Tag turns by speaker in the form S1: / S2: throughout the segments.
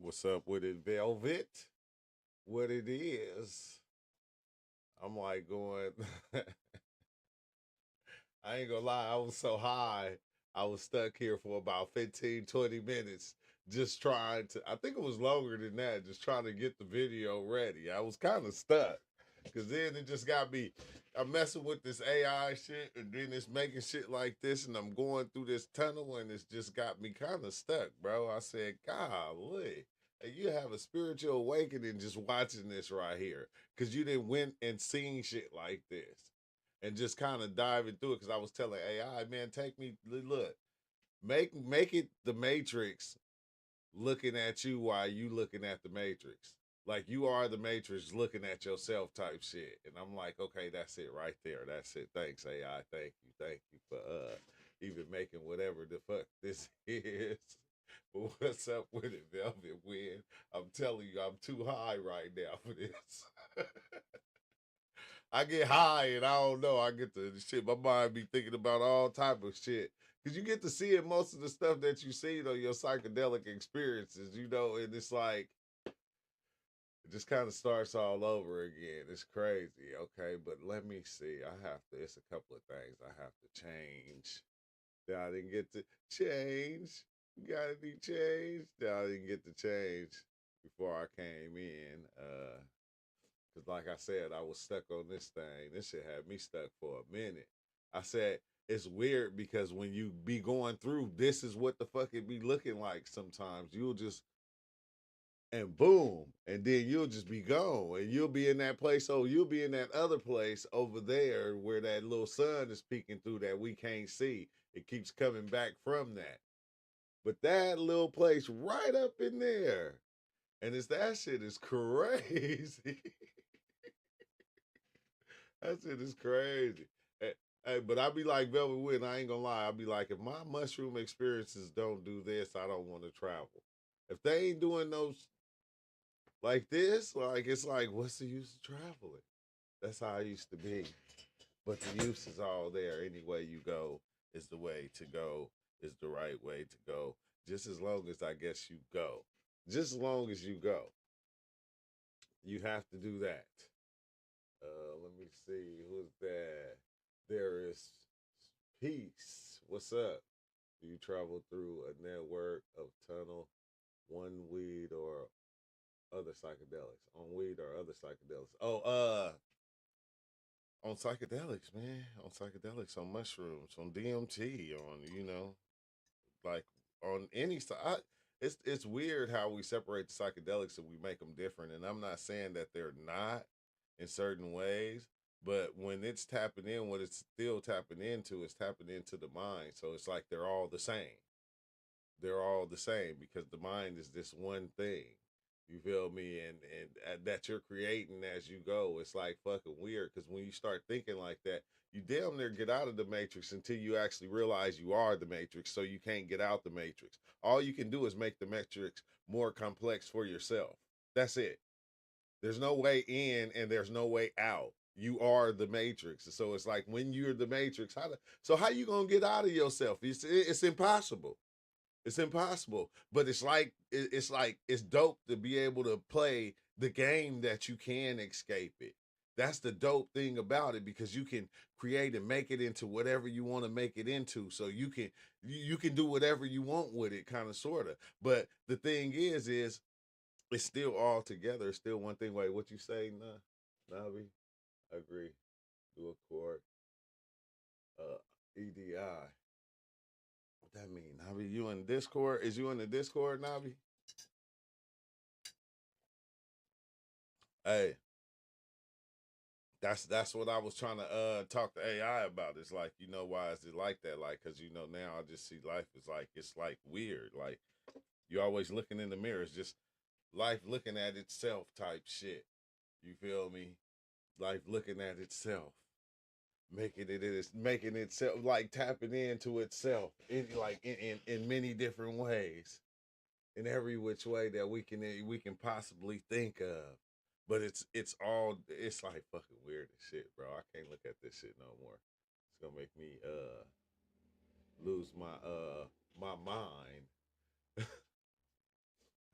S1: What's up with it, Velvet? What it is? I'm like going. I ain't gonna lie, I was so high. I was stuck here for about 15, 20 minutes just trying to. I think it was longer than that, just trying to get the video ready. I was kind of stuck because then it just got me. I'm messing with this AI shit, and then it's making shit like this, and I'm going through this tunnel, and it's just got me kind of stuck, bro. I said, golly. You have a spiritual awakening just watching this right here because you didn't went and seen shit like this and just kind of diving through it because I was telling AI, man, take me look, make it the Matrix looking at you while you looking at the Matrix. Like you are the Matrix looking at yourself type shit. And I'm like, okay, that's it right there. That's it. Thanks, AI. Thank you. Thank you for even making whatever the fuck this is. But what's up with it, Velvet Wind? I'm telling you, I'm too high right now for this. I get high and I don't know. I get the shit. My mind be thinking about all type of shit. Cause you get to see it most of the stuff that you see on your psychedelic experiences, and it's like it just kind of starts all over again. It's crazy. Okay, but let me see. It's a couple of things I have to change. That I didn't get to change. Gotta be changed. That I didn't get to change before I came in. Cause like I said, I was stuck on this thing. This shit had me stuck for a minute. I said it's weird because when you be going through, this is what the fuck it be looking like. Sometimes you'll just and boom, and then you'll just be gone, and you'll be in that place. Oh, you'll be in that other place over there where that little sun is peeking through that we can't see. It keeps coming back from that, but that little place right up in there, and it's that shit is crazy. That shit is crazy. Hey, but I be like Velvet Wind. I ain't gonna lie. I be like, if my mushroom experiences don't do this, I don't want to travel. If they ain't doing those like this, like it's like, what's the use of traveling? That's how I used to be. But the use is all there. Any way you go is the way to go. Is the right way to go. Just as long as I guess you go. Just as long as you go, you have to do that. Let me see. Who's that? There is Peace. What's up? Do you travel through a network of tunnel, one weed or other psychedelics? On weed or other psychedelics? On psychedelics, man. On psychedelics, on mushrooms, on DMT, on like on any side. It's weird how we separate the psychedelics and we make them different. And I'm not saying that they're not in certain ways, but when it's tapping in, what it's still tapping into is tapping into the mind. So it's like they're all the same. They're all the same because the mind is this one thing. You feel me? And that you're creating as you go. It's like fucking weird because when you start thinking like that, you damn near get out of the matrix until you actually realize you are the matrix. So you can't get out the matrix. All you can do is make the matrix more complex for yourself. That's it. There's no way in and there's no way out. You are the matrix. So it's like when you're the matrix, how you gonna get out of yourself? It's impossible. It's impossible. But it's dope to be able to play the game that you can escape it. That's the dope thing about it because you can create and make it into whatever you want to make it into. So you can do whatever you want with it, kind of sorta. But the thing is it's still all together. It's still one thing. Wait, what you say, Navi? Agree. Do a chord. EDI. What that mean, Navi? You in Discord? Is you in the Discord, Navi? Hey, that's what I was trying to talk to AI about. It's like, why is it like that? Like, cause now I just see life is like it's like weird. Like you always looking in the mirror. It's just life looking at itself type shit. You feel me? Life looking at itself. Making itself like tapping into itself in many different ways in every which way that we can possibly think of. But it's like fucking weird as shit, bro. I can't look at this shit no more. It's gonna make me lose my mind.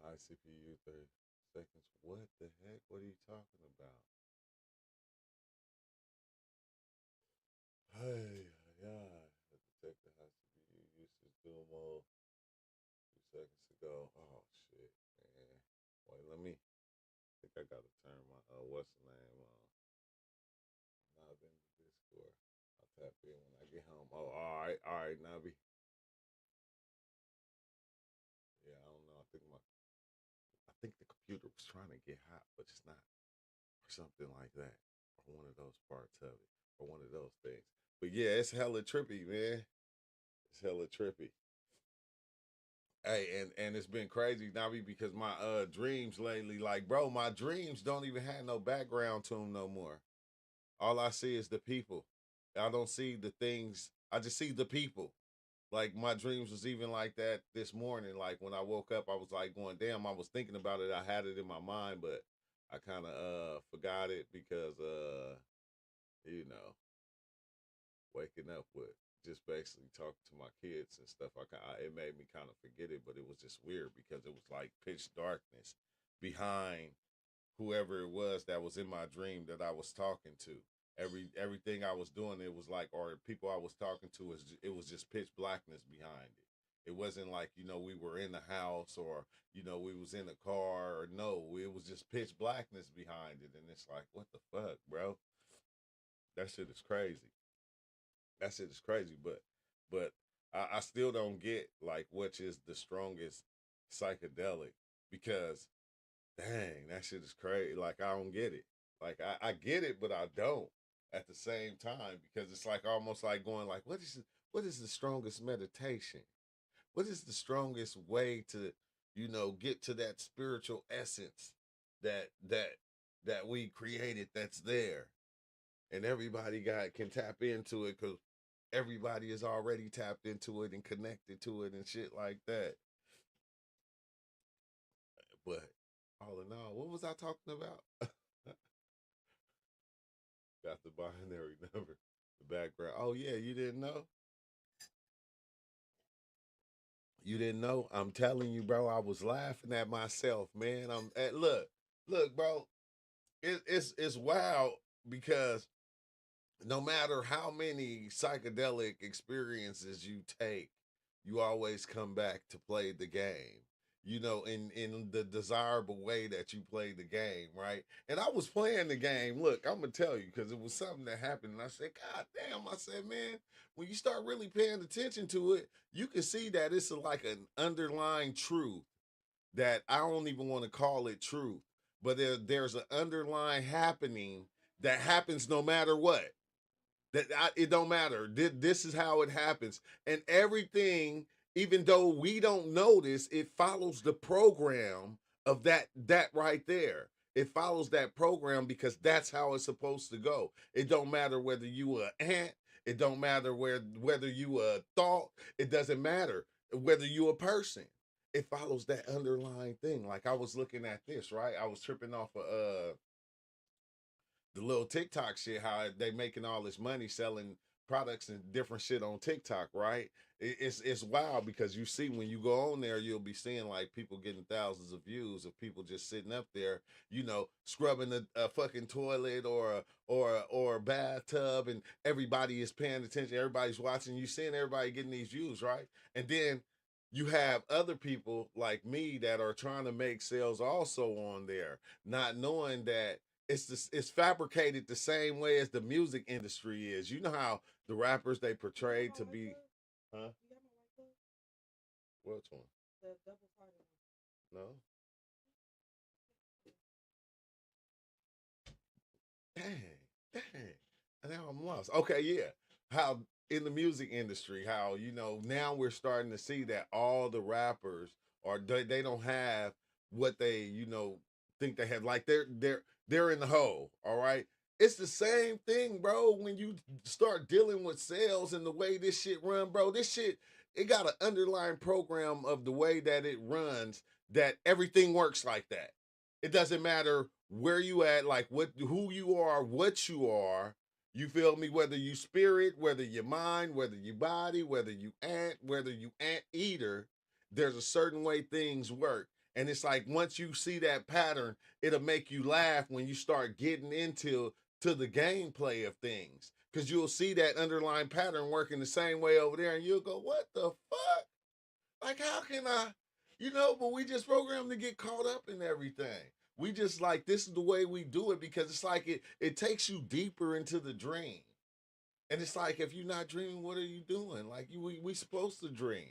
S1: I CPU 30 seconds. What the heck? What are you talking about? Hey, yeah. Had to check the high CPU usage dual mode 2 seconds ago. Oh shit, man. Wait, let me. I think I gotta turn my what's the name on. Now I've been to Discord. I'll tap in when I get home. Oh, all right, Nabi. Yeah, I don't know. I think the computer was trying to get hot, but it's not, or something like that, or one of those parts of it, or one of those things. But yeah, it's hella trippy, man. It's hella trippy. Hey, and it's been crazy, Nabi, because my dreams lately, like, bro, my dreams don't even have no background to them no more. All I see is the people. I don't see the things. I just see the people. Like my dreams was even like that this morning. Like when I woke up, I was like going, damn, I was thinking about it. I had it in my mind, but I kind of forgot it because you know, waking up with just basically talking to my kids and stuff. It made me kind of forget it, but it was just weird because it was like pitch darkness behind whoever it was that was in my dream that I was talking to. Everything I was doing, it was like, or people I was talking to, it was just pitch blackness behind it. It wasn't like, we were in the house, or we was in a car, or no, it was just pitch blackness behind it, and it's like, what the fuck, bro? That shit is crazy. That shit is crazy, but I still don't get like which is the strongest psychedelic, because dang, that shit is crazy. Like I don't get it. Like I get it, but I don't at the same time, because it's like almost like going like, what is the strongest meditation? What is the strongest way to, get to that spiritual essence that that that we created that's there, and everybody got can tap into it because everybody is already tapped into it and connected to it and shit like that. But all in all, what was I talking about? Got the binary number, the background. Oh yeah, you didn't know? You didn't know? I'm telling you, bro. I was laughing at myself, man. Look, bro. It's wild because no matter how many psychedelic experiences you take, you always come back to play the game. In the desirable way that you play the game, right? And I was playing the game. Look, I'm gonna tell you because it was something that happened, and I said, "God damn!" I said, "Man, when you start really paying attention to it, you can see that it's like an underlying truth that I don't even want to call it truth, but there's an underlying happening that happens no matter what. It don't matter. This is how it happens, and everything, even though we don't notice, it follows the program of that right there. It follows that program because that's how it's supposed to go. It don't matter whether you a ant. It don't matter whether you a thought. It doesn't matter whether you a person. It follows that underlying thing. Like I was looking at this, right? I was tripping off of the little TikTok shit, how they making all this money selling products and different shit on TikTok, right? It's wild because you see when you go on there, you'll be seeing like people getting thousands of views of people just sitting up there, scrubbing a fucking toilet or a bathtub, and everybody is paying attention, everybody's watching, you seeing everybody getting these views, right? And then you have other people like me that are trying to make sales also on there, not knowing that it's fabricated the same way as the music industry is. You know how the rappers they portray to be, huh? Which one? No. Dang, dang. And now I'm lost. Okay, yeah. How in the music industry, how now we're starting to see that all the rappers are they don't have what they think they have. Like they're in the hole. All right. It's the same thing, bro. When you start dealing with sales and the way this shit run, bro, this shit it got an underlying program of the way that it runs that everything works like that. It doesn't matter where you at, like who you are, what you are. You feel me? Whether you spirit, whether you mind, whether you body, whether you ant eater, there's a certain way things work. And it's like once you see that pattern, it'll make you laugh when you start getting into the gameplay of things. Cause you'll see that underlying pattern working the same way over there, and you'll go, "What the fuck? Like, how can I?" But we just programmed to get caught up in everything. We just like this is the way we do it because it's like it takes you deeper into the dream. And it's like if you're not dreaming, what are you doing? Like we supposed to dream.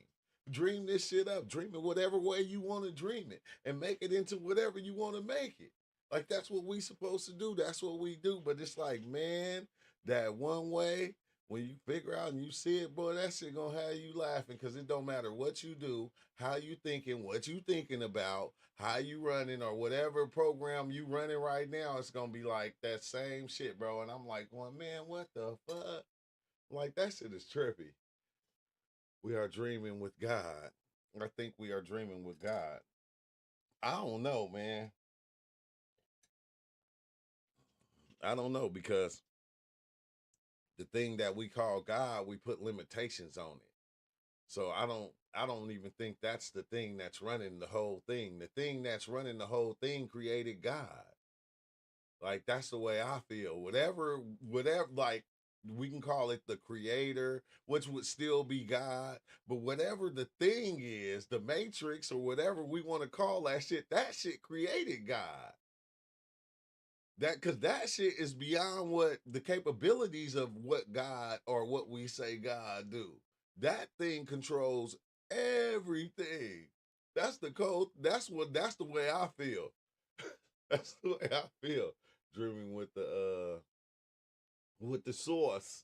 S1: Dream this shit up. Dream it whatever way you want to dream it and make it into whatever you want to make it. Like that's what we supposed to do. That's what we do. But it's like, man, that one way, when you figure out and you see it, boy, that shit gonna have you laughing because it don't matter what you do, how you thinking, what you thinking about, how you running, or whatever program you running right now, it's gonna be like that same shit, bro. And I'm like, going, man, what the fuck? Like that shit is trippy. We are dreaming with God. I think we are dreaming with God. I don't know, man. I don't know because the thing that we call God, we put limitations on it. So I don't even think that's the thing that's running the whole thing. The thing that's running the whole thing created God. Like that's the way I feel. Whatever like we can call it the creator, which would still be God, but whatever the thing is, the matrix or whatever we want to call that shit created God. That cuz that shit is beyond what the capabilities of what God or what we say God do. That thing controls everything. That's the code. That's the way I feel. That's the way I feel. Dreaming with the source.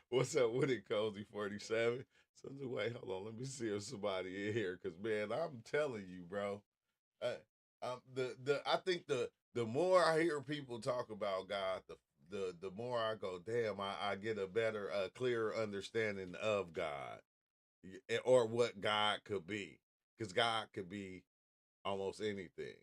S1: What's up with it, Cozy 47? So wait, hold on. Let me see if somebody in here. Cause man, I'm telling you, bro. I, I think the more I hear people talk about God, the more I go, damn, I get a better, clearer understanding of God or what God could be. Because God could be almost anything.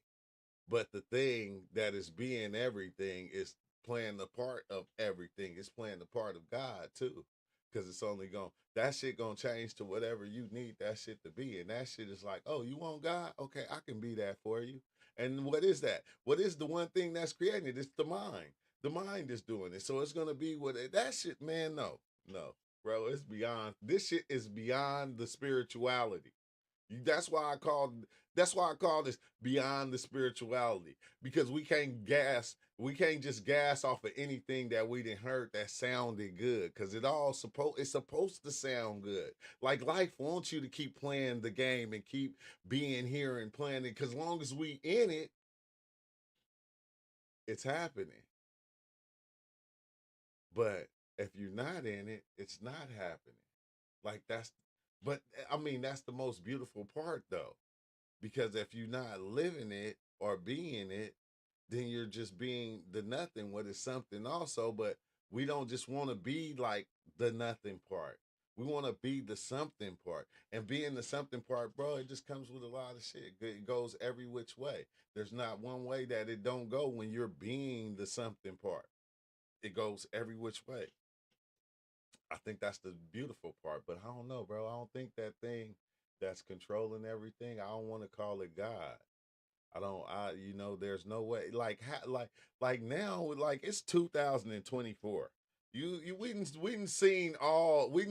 S1: But the thing that is being everything is playing the part of everything. It's playing the part of God too. Cause it's only going that shit gonna change to whatever you need that shit to be. And that shit is like, oh, you want God? Okay, I can be that for you. And what is that? What is the one thing that's creating it? It's the mind. The mind is doing it. So it's gonna be that shit, man. No, no, bro. It's beyond this shit is beyond the spirituality. That's why I call this beyond the spirituality because we can't just gas off of anything that we didn't heard that sounded good because it's supposed to sound good. Like life wants you to keep playing the game and keep being here and playing it because long as we in it, it's happening. But if you're not in it, it's not happening. Like but I mean that's the most beautiful part though. Because if you're not living it or being it, then you're just being the nothing, what is something also. But we don't just want to be like the nothing part. We want to be the something part. And being the something part, bro, it just comes with a lot of shit. It goes every which way. There's not one way that it don't go when you're being the something part. It goes every which way. I think that's the beautiful part. But I don't know, bro. I don't think that thing that's controlling everything, I don't want to call it God. I don't. There's no way. Like now, like it's 2024. We didn't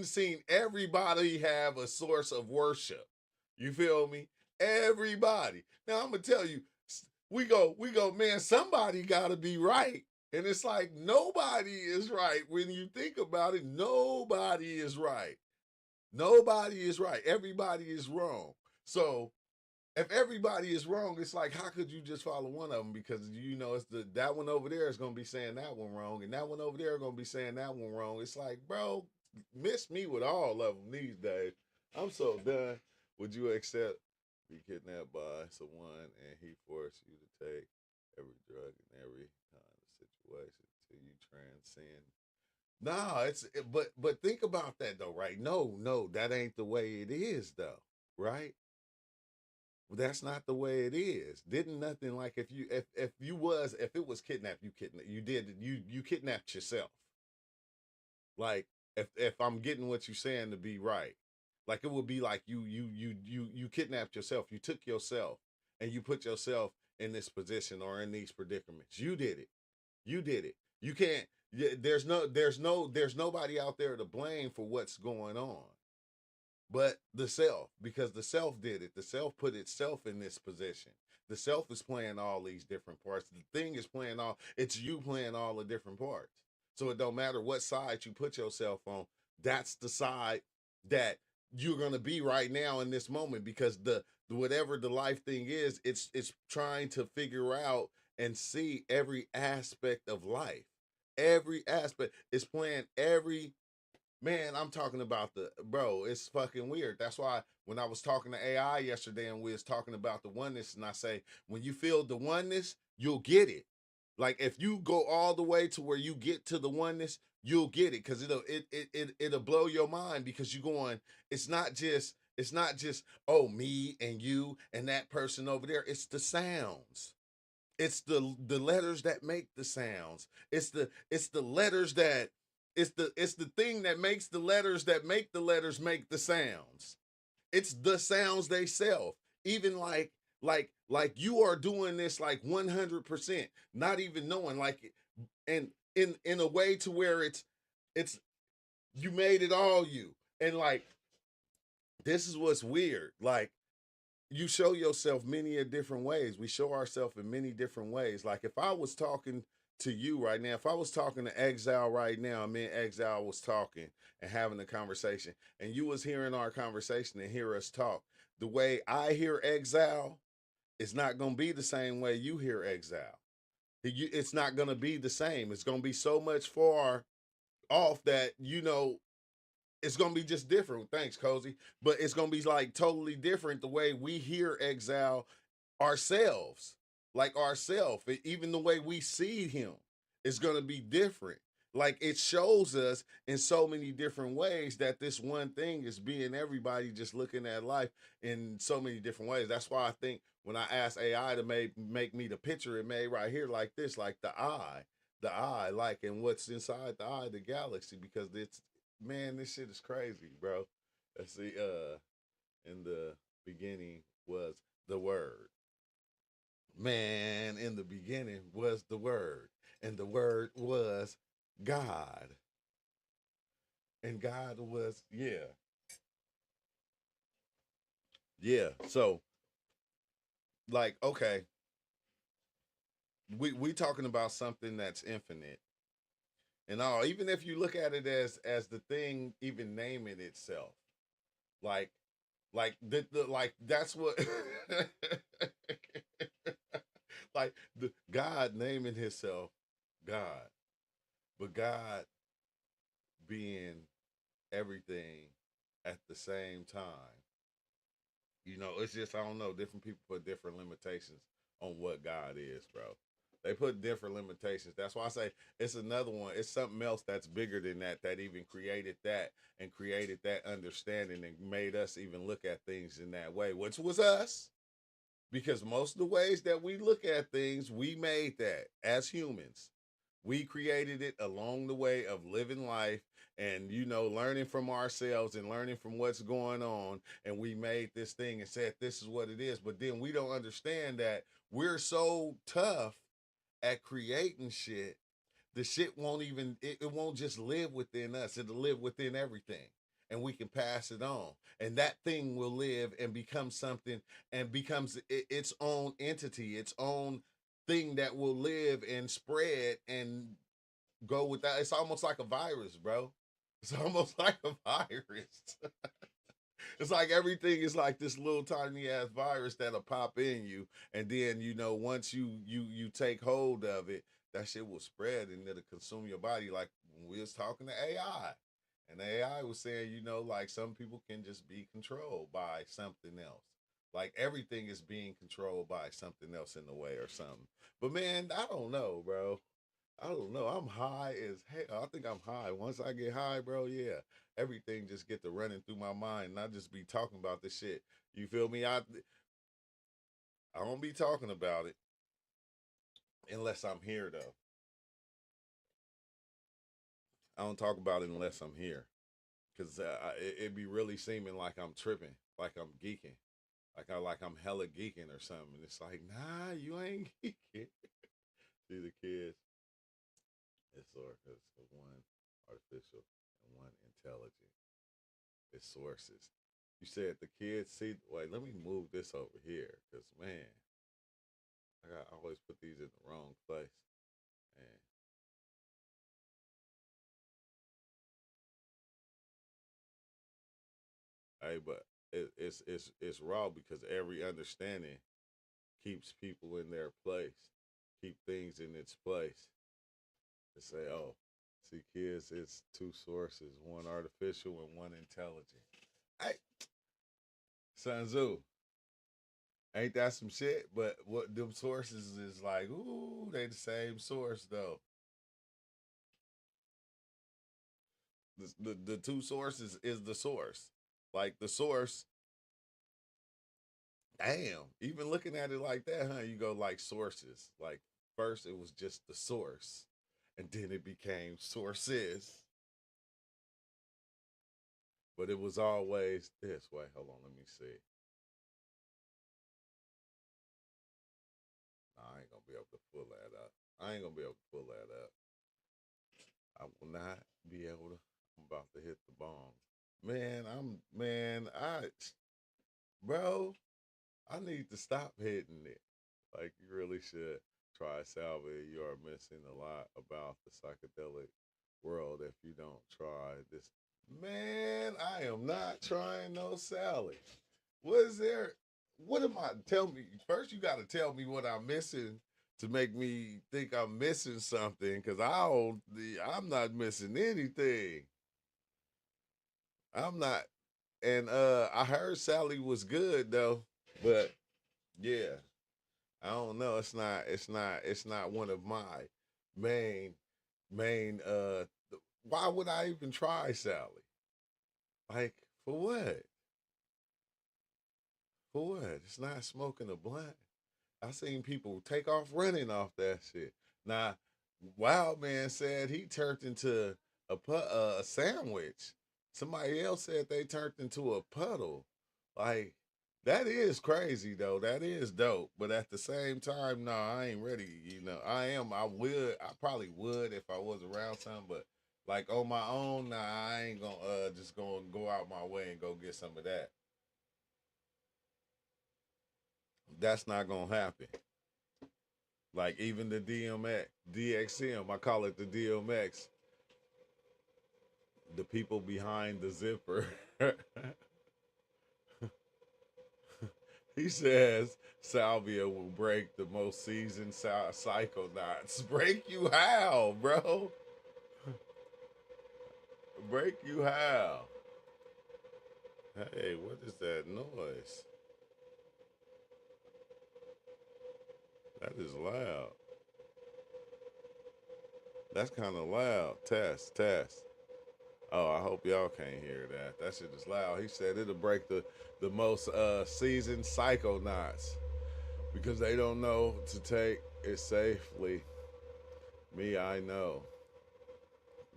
S1: seen everybody have a source of worship. You feel me? Everybody. Now I'm gonna tell you, we go, man. Somebody got to be right, and it's like nobody is right when you think about it. Nobody is right. Nobody is right. Everybody is wrong. So if everybody is wrong, it's like how could you just follow one of them? Because it's that one over there is gonna be saying that one wrong, and that one over there is gonna be saying that one wrong. It's like, bro, miss me with all of them these days. I'm so done. Would you accept be kidnapped by someone and he forced you to take every drug in every kind of situation till you transcend? Nah, but think about that though, right? No, that ain't the way it is though, right? That's not the way it is. Didn't nothing like if it was kidnapped, you kidnapped yourself. Like if I'm getting what you're saying to be right. Like it would be like you kidnapped yourself. You took yourself and you put yourself in this position or in these predicaments. You did it. You did it. You can't. There's nobody out there to blame for what's going on, but the self, because the self did it. The self put itself in this position. The self is playing all these different parts. The thing is playing all. It's you playing all the different parts. So it don't matter what side you put yourself on. That's the side that you're gonna be right now in this moment, because the whatever the life thing is, it's trying to figure out and see every aspect of life. Every aspect is playing every. Man, I'm talking about the bro. It's fucking weird. That's why when I was talking to AI yesterday and we was talking about the oneness, and I say when you feel the oneness, you'll get it. Like if you go all the way to where you get to the oneness, you'll get it, because it'll blow your mind, because you're going. It's not just oh me and you and that person over there. It's the sounds. It's the letters that make the sounds. It's the letters that it's the thing that makes the letters that make the letters make the sounds. It's the sounds they self. Even like you are doing this like 100%, not even knowing, like, and in a way to where it's you made it all you. And like this is what's weird. Like you show yourself many a different ways. We show ourselves in many different ways. Like if I was talking to you right now, if I was talking to Exile right now, me and Exile was talking and having a conversation, and you was hearing our conversation and hear us talk, the way I hear Exile is not going to be the same way you hear Exile. It's not going to be the same. It's going to be so much far off that, it's gonna be just different. Thanks, Cozy. But it's gonna be like totally different the way we hear Exile ourselves, like ourselves. Even the way we see him is gonna be different. Like it shows us in so many different ways that this one thing is being everybody just looking at life in so many different ways. That's why I think when I asked AI to make me the picture it made right here like this, like the eye, like, and what's inside the eye, the galaxy, because it's man, this shit is crazy, bro. Let's see, in the beginning was the word. Man, in the beginning was the word, and the word was God. And God was, yeah. Yeah. So, like, okay, we talking about something that's infinite. And all, even if you look at it as the thing even naming itself, like like that's what like the God naming himself God, but God being everything at the same time. It's just I don't know. Different people put different limitations on what God is, bro. They put different limitations. That's why I say it's another one. It's something else that's bigger than that, that even created that and created that understanding and made us even look at things in that way, which was us. Because most of the ways that we look at things, we made that as humans. We created it along the way of living life and, learning from ourselves and learning from what's going on. And we made this thing and said, this is what it is. But then we don't understand that we're so tough at creating shit. The shit won't even, it won't just live within us, it'll live within everything. And we can pass it on. And that thing will live and become something and becomes its own entity, its own thing that will live and spread and go with that. It's almost like a virus, bro. It's almost like a virus. It's like everything is like this little tiny ass virus that'll pop in you, and then once you take hold of it, that shit will spread and it'll consume your body. Like when we was talking to AI, and AI was saying, like some people can just be controlled by something else. Like everything is being controlled by something else in the way or something. But man, I don't know, bro. I don't know. I'm high as hell. I think I'm high. Once I get high, bro, yeah, everything just get to running through my mind, and I just be talking about this shit. You feel me? I don't be talking about it unless I'm here, though. I don't talk about it unless I'm here. because it be really seeming like I'm tripping, like I'm geeking, like I'm hella geeking or something. It's like, nah, you ain't geeking. See the kids. It's sort of one artificial and one intelligent. It's sources. You said the kids see. Wait, let me move this over here, cause man, I always put these in the wrong place. And hey, but it's raw because every understanding keeps people in their place, keep things in its place. To say, oh, see, kids, it's two sources, one artificial and one intelligent. Hey, Sun Tzu, ain't that some shit? But what them sources is like, ooh, they the same source though. The two sources is the source. Like the source, damn. Even looking at it like that, huh? You go like sources. Like first it was just the source, and then it became sources. But it was always this way. Hold on, let me see. Nah, I ain't gonna be able to pull that up. I ain't gonna be able to pull that up. I will not be able to. I'm about to hit the bomb. Man, bro, I need to stop hitting it. Like you really should try salvia. You are missing a lot about the psychedelic world if you don't try this. Man, I am not trying no salad. What is there? What am I? Tell me first. You got to tell me what I'm missing to make me think I'm missing something. Cause I don't. I'm not missing anything. I'm not. And I heard Sally was good though. But yeah, I don't know. It's not. It's not. It's not one of my main main. Why would I even try Sally? Like for what? For what? It's not smoking a blunt. I seen people take off running off that shit. Now, Wild Man said he turned into a sandwich. Somebody else said they turned into a puddle. Like that is crazy though. That is dope. But at the same time, no, I ain't ready. You know, I am. I would. I probably would if I was around some. But like on my own, nah, I ain't gonna just gonna go out my way and go get some of that. That's not gonna happen. Like even the DMX, DXM, I call it the DMX, the people behind the zipper. He says salvia will break the most seasoned psychonauts. Break you how, bro? Break you how? Hey, what is that noise? That is loud. That's kind of loud. Test, test. Oh, I hope y'all can't hear that. That shit is loud. He said it'll break the most seasoned psychonauts because they don't know to take it safely. Me, I know.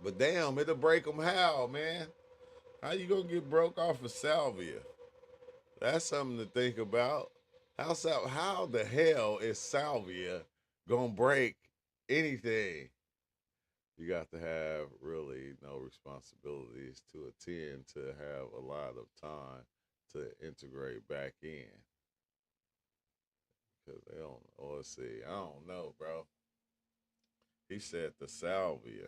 S1: But damn, it'll break them how, man? How you gonna get broke off of salvia? That's something to think about. How the hell is salvia gonna break anything? You got to have really no responsibilities to attend to have a lot of time to integrate back in because they don't. Or let's see, I don't know, bro. He said the salvia.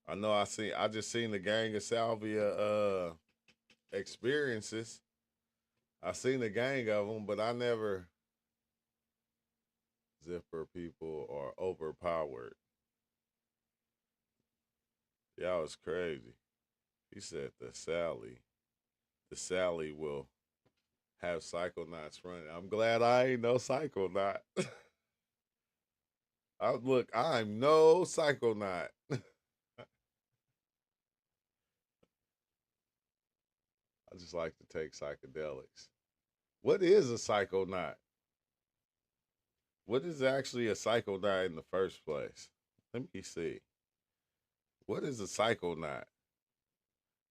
S1: I know. I just seen the gang of salvia experiences. I seen the gang of them, but I never zipper people are overpowered. Y'all was crazy. He said the Sally will have psychonauts running. I'm glad I ain't no psychonaut. Look, I'm no psychonaut. I just like to take psychedelics. What is a psychonaut? What is actually a psychonaut in the first place? Let me see. What is a psychonaut?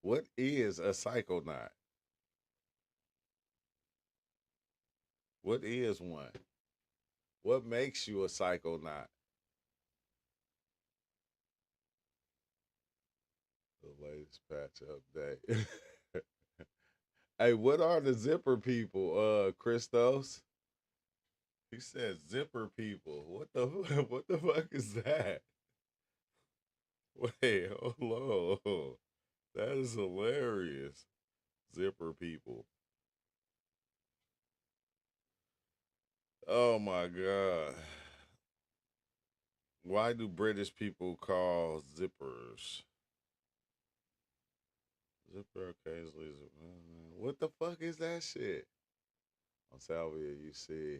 S1: What is a psychonaut? What is one? What makes you a psychonaut? The latest patch update. Hey, what are the zipper people, Christos? He said zipper people. What the what the fuck is that? Wait, hold on. That is hilarious. Zipper people. Oh my god. Why do British people call zippers? Zipper occasionally. What the fuck is that shit? On Salvia, you see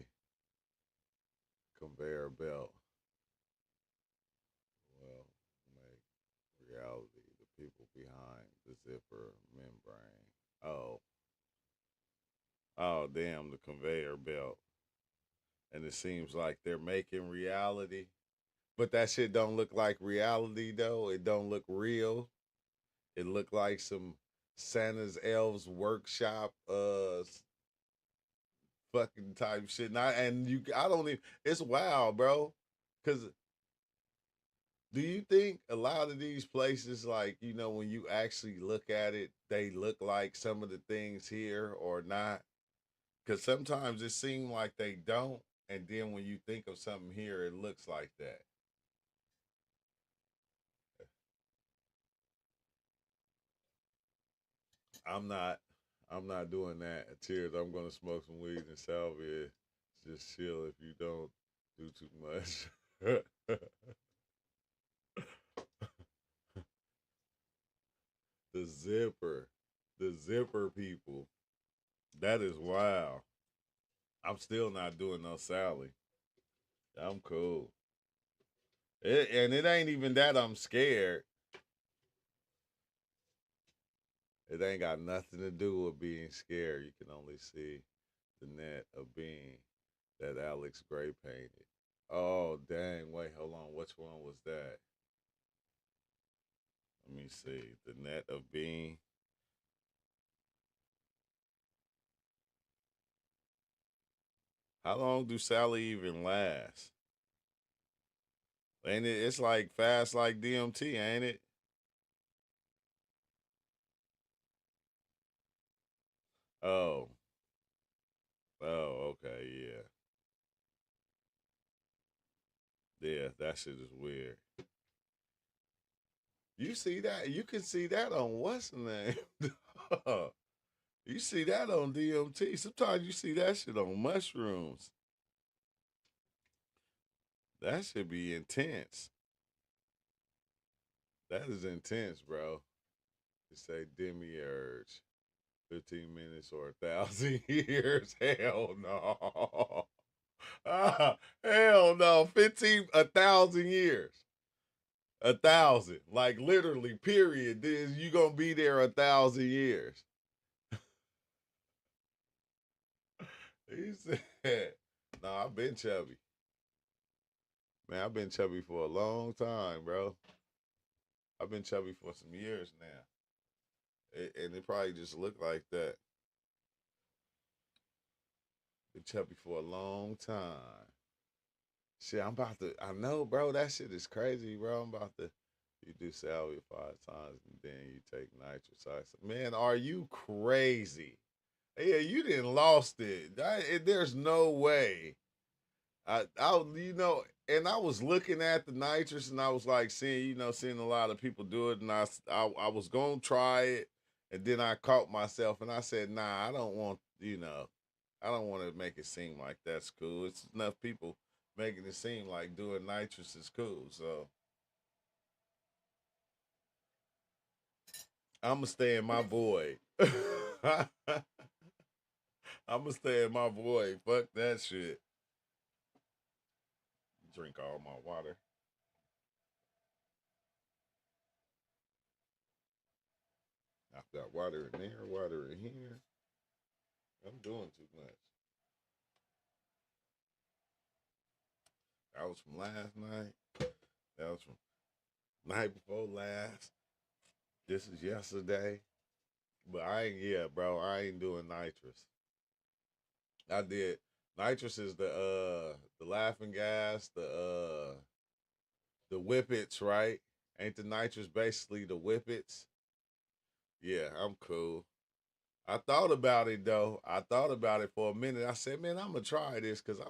S1: conveyor belt. Well, make reality the people behind the zipper membrane. Oh, oh, damn, the conveyor belt. And it seems like they're making reality, but that shit don't look like reality though. It don't look real. It look like some Santa's elves workshop fucking type shit. I don't even. It's wild, bro. Cause do you think a lot of these places, like when you actually look at it, they look like some of the things here or not? Because sometimes it seems like they don't, and then when you think of something here, it looks like that. I'm not. I'm not doing that. Cheers. I'm gonna smoke some weed and salvia. Just chill if you don't do too much. The zipper. The zipper people. That is wild. I'm still not doing no Sally. I'm cool. And it ain't even that I'm scared. It ain't got nothing to do with being scared. You can only see the net of being that Alex Gray painted. Oh, dang. Wait, hold on. Which one was that? Let me see. The net of being. How long do Sally even last? Ain't it? It's like fast like DMT, ain't it? Oh. Oh, okay, yeah. Yeah, that shit is weird. You see that? You can see that on what's the name? You see that on DMT. Sometimes you see that shit on mushrooms. That should be intense. That is intense, bro. You say demiurge, 15 minutes or 1,000 years. Hell no. Hell no. 1,000 years. 1,000. Like literally, period. You gonna be there 1,000 years. He said, no, I've been chubby. Man, I've been chubby for a long time, bro. I've been chubby for some years now. And it probably just looked like that. Been chubby for a long time. Shit, I'm about to. I know, bro. That shit is crazy, bro. I'm about to. You do salvia 5 times and then you take nitrous oxide. Man, are you crazy? Yeah, you didn't lost it. There's no way. And I was looking at the nitrous and I was like seeing a lot of people do it, and I was gonna try it, and then I caught myself and I said, nah, I don't want to make it seem like that's cool. It's enough people making it seem like doing nitrous is cool. So I'm gonna stay in my void. I'm gonna stay in my void. Fuck that shit. Drink all my water. I've got water in there, water in here. I'm doing too much. That was from last night. That was from Night before last. This is yesterday. But I ain't, yeah, bro. I ain't doing nitrous. I did. Nitrous is the laughing gas, the whippets, right? Ain't the nitrous basically the whippets? Yeah, I'm cool. I thought about it though. I thought about it for a minute. I said, man, I'm gonna try this because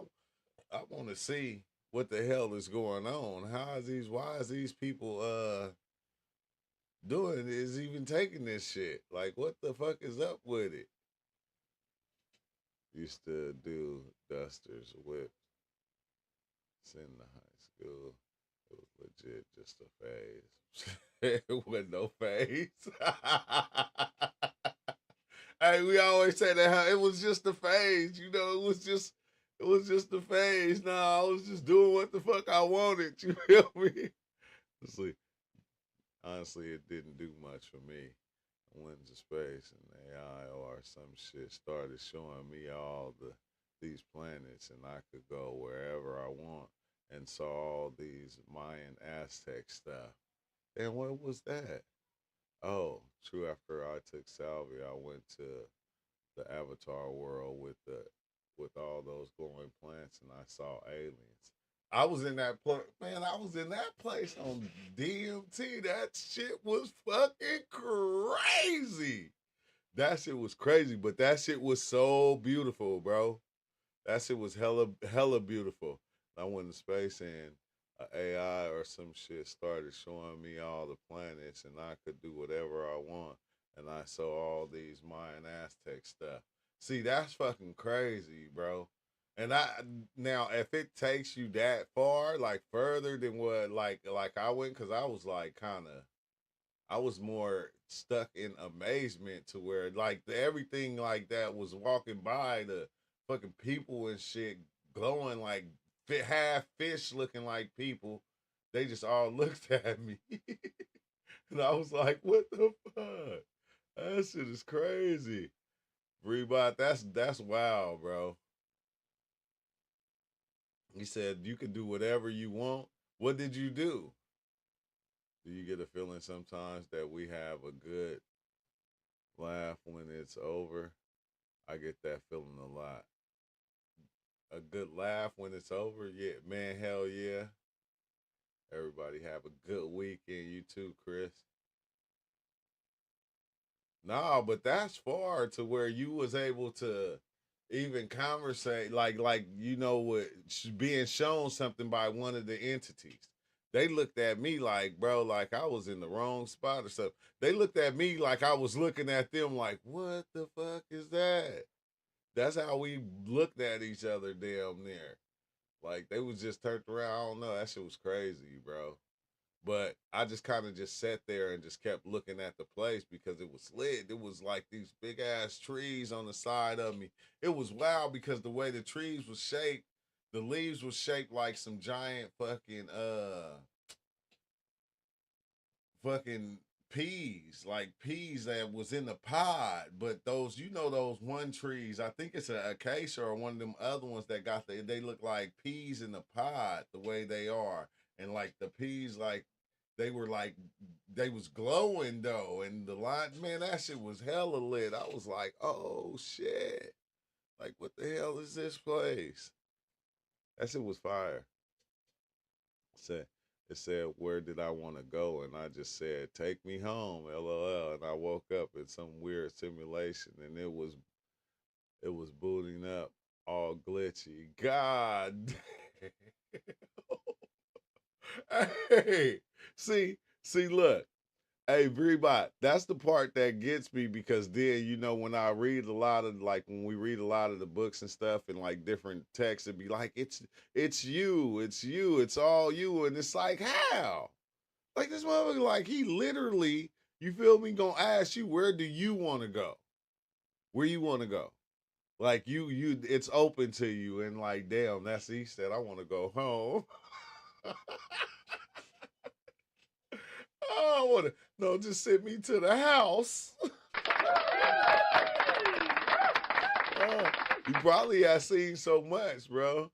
S1: I want to see what the hell is going on. How is these? Why is these people doing? Is even taking this shit? Like, what the fuck is up with it? Used to do dusters, whips in the high school. It was legit just a phase. It wasn't no phase. Hey, we always say that how it was just a phase, it was just a phase. Nah, I was just doing what the fuck I wanted. You feel me? Honestly, honestly, it didn't do much for me. I went into space and AI or some shit started showing me all these planets and I could go wherever I want and saw all these Mayan Aztec stuff. And what was that? Oh, true. After I took salvia, I went to the Avatar world with all those glowing plants, and I saw aliens. I was in that place, man. I was in that place on DMT. That shit was fucking crazy. That shit was crazy, but that shit was so beautiful, bro. That shit was hella beautiful. I went to space and AI or some shit started showing me all the planets, and I could do whatever I want. And I saw all these Mayan Aztec stuff. See, that's fucking crazy, bro. And I now if it takes you that far, like further than what like I went, because I was like kind of I was more stuck in amazement to where like everything like that was walking by the fucking people and shit glowing like half fish looking like people. They just all looked at me. And I was like, what the fuck? That shit is crazy. Rebot, that's wild, bro. He said you can do whatever you want. What did you do? Do you get a feeling sometimes that we have a good laugh when it's over? I get that feeling a lot. A good laugh when it's over, yeah, man, hell yeah. Everybody have a good weekend. You too, Chris. No, but that's far to where you was able to even conversate, like with being shown something by one of the entities. They looked at me like, bro, like I was in the wrong spot or something. They looked at me like I was looking at them like, what the fuck is that? That's how we looked at each other damn near. Like they was just turned around. I don't know. That shit was crazy, bro. But I just kind of just sat there and just kept looking at the place because it was lit. It was like these big ass trees on the side of me. It was wild because the way the trees was shaped, the leaves was shaped like some giant fucking peas, like peas that was in the pod. But those, those one trees, I think it's a acacia or one of them other ones that they look like peas in the pod the way they are. And like the peas, like they were like, they was glowing though. And the line, man, that shit was hella lit. I was like, oh shit. Like, what the hell is this place? That shit was fire. Said it said, where did I want to go? And I just said, take me home, LOL. And I woke up in some weird simulation and it was booting up all glitchy. God damn. Hey, see, look. Hey, Breebot, that's the part that gets me because then, when I read a lot of like when we read a lot of the books and stuff and like different texts, it'd be like, it's you, it's all you. And it's like, how? Like this motherfucker, like he literally, you feel me, gonna ask you, where do you want to go? Where you want to go? Like it's open to you. And like, damn, he said, I want to go home. Oh, I want to, no, just send me to the house. Oh, you probably have seen so much, bro.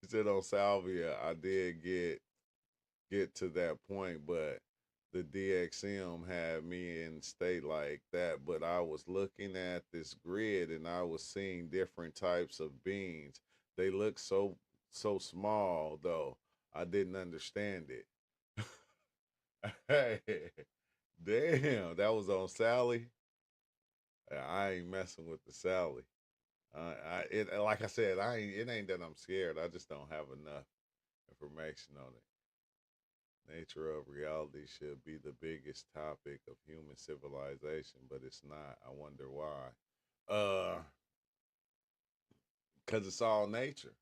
S1: He said on Salvia, I did get to that point, but the DXM had me in state like that, but I was looking at this grid and I was seeing different types of beings. They look so small though. I didn't understand it. Hey, damn, that was on Sally. I ain't messing with the Sally. Like I said, I ain't. It ain't that I'm scared. I just don't have enough information on it. Nature of reality should be the biggest topic of human civilization, but it's not. I wonder why. Because it's all nature.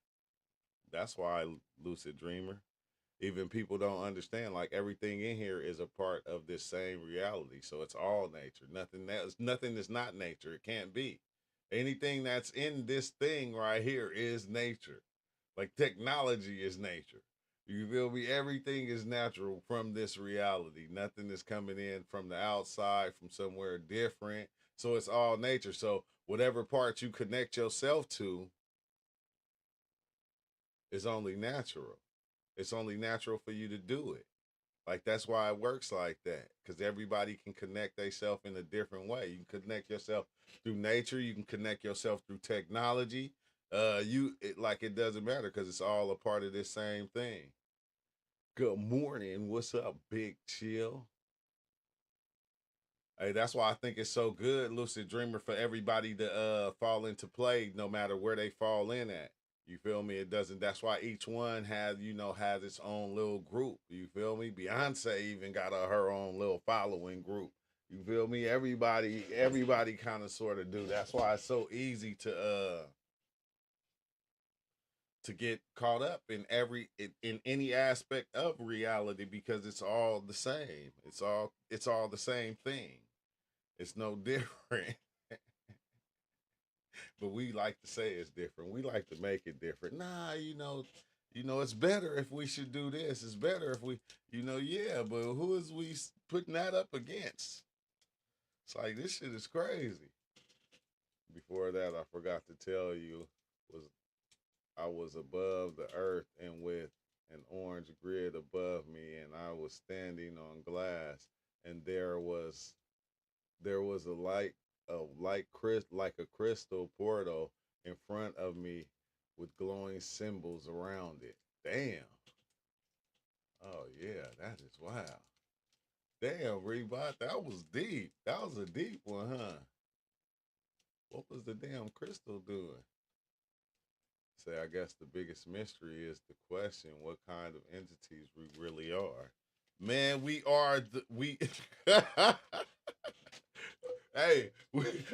S1: That's why, lucid dreamer. Even people don't understand. Like everything in here is a part of this same reality. So it's all nature. Nothing is not nature. It can't be. Anything that's in this thing right here is nature. Like technology is nature. You feel me? Everything is natural from this reality. Nothing is coming in from the outside, from somewhere different. So it's all nature. So whatever part you connect yourself to is only natural. It's only natural for you to do it. Like that's why it works like that. Because everybody can connect themselves in a different way. You can connect yourself through nature. You can connect yourself through technology. Like it doesn't matter because it's all a part of this same thing. Good morning. What's up, Big Chill? Hey, that's why I think it's so good, Lucid Dreamer, for everybody to fall into play no matter where they fall in at. You feel me? It doesn't. That's why each one has its own little group. You feel me? Beyonce even got her own little following group. You feel me? Everybody kind of sort of do. That's why it's so easy to get caught up in in any aspect of reality because it's all the same. It's all the same thing. It's no different. But we like to say it's different. We like to make it different. Nah, it's better if we should do this. It's better if yeah, but who is we putting that up against? It's like this shit is crazy. Before that, I forgot to tell you was I was above the earth and with an orange grid above me, and I was standing on glass, and there was like a crystal portal in front of me with glowing symbols around it. Damn. Oh yeah, that is wild. Damn, Rebot, that was deep. That was a deep one, huh? What was the damn crystal doing? Say, I guess the biggest mystery is the question: what kind of entities we really are? Man, we are the we. Hey,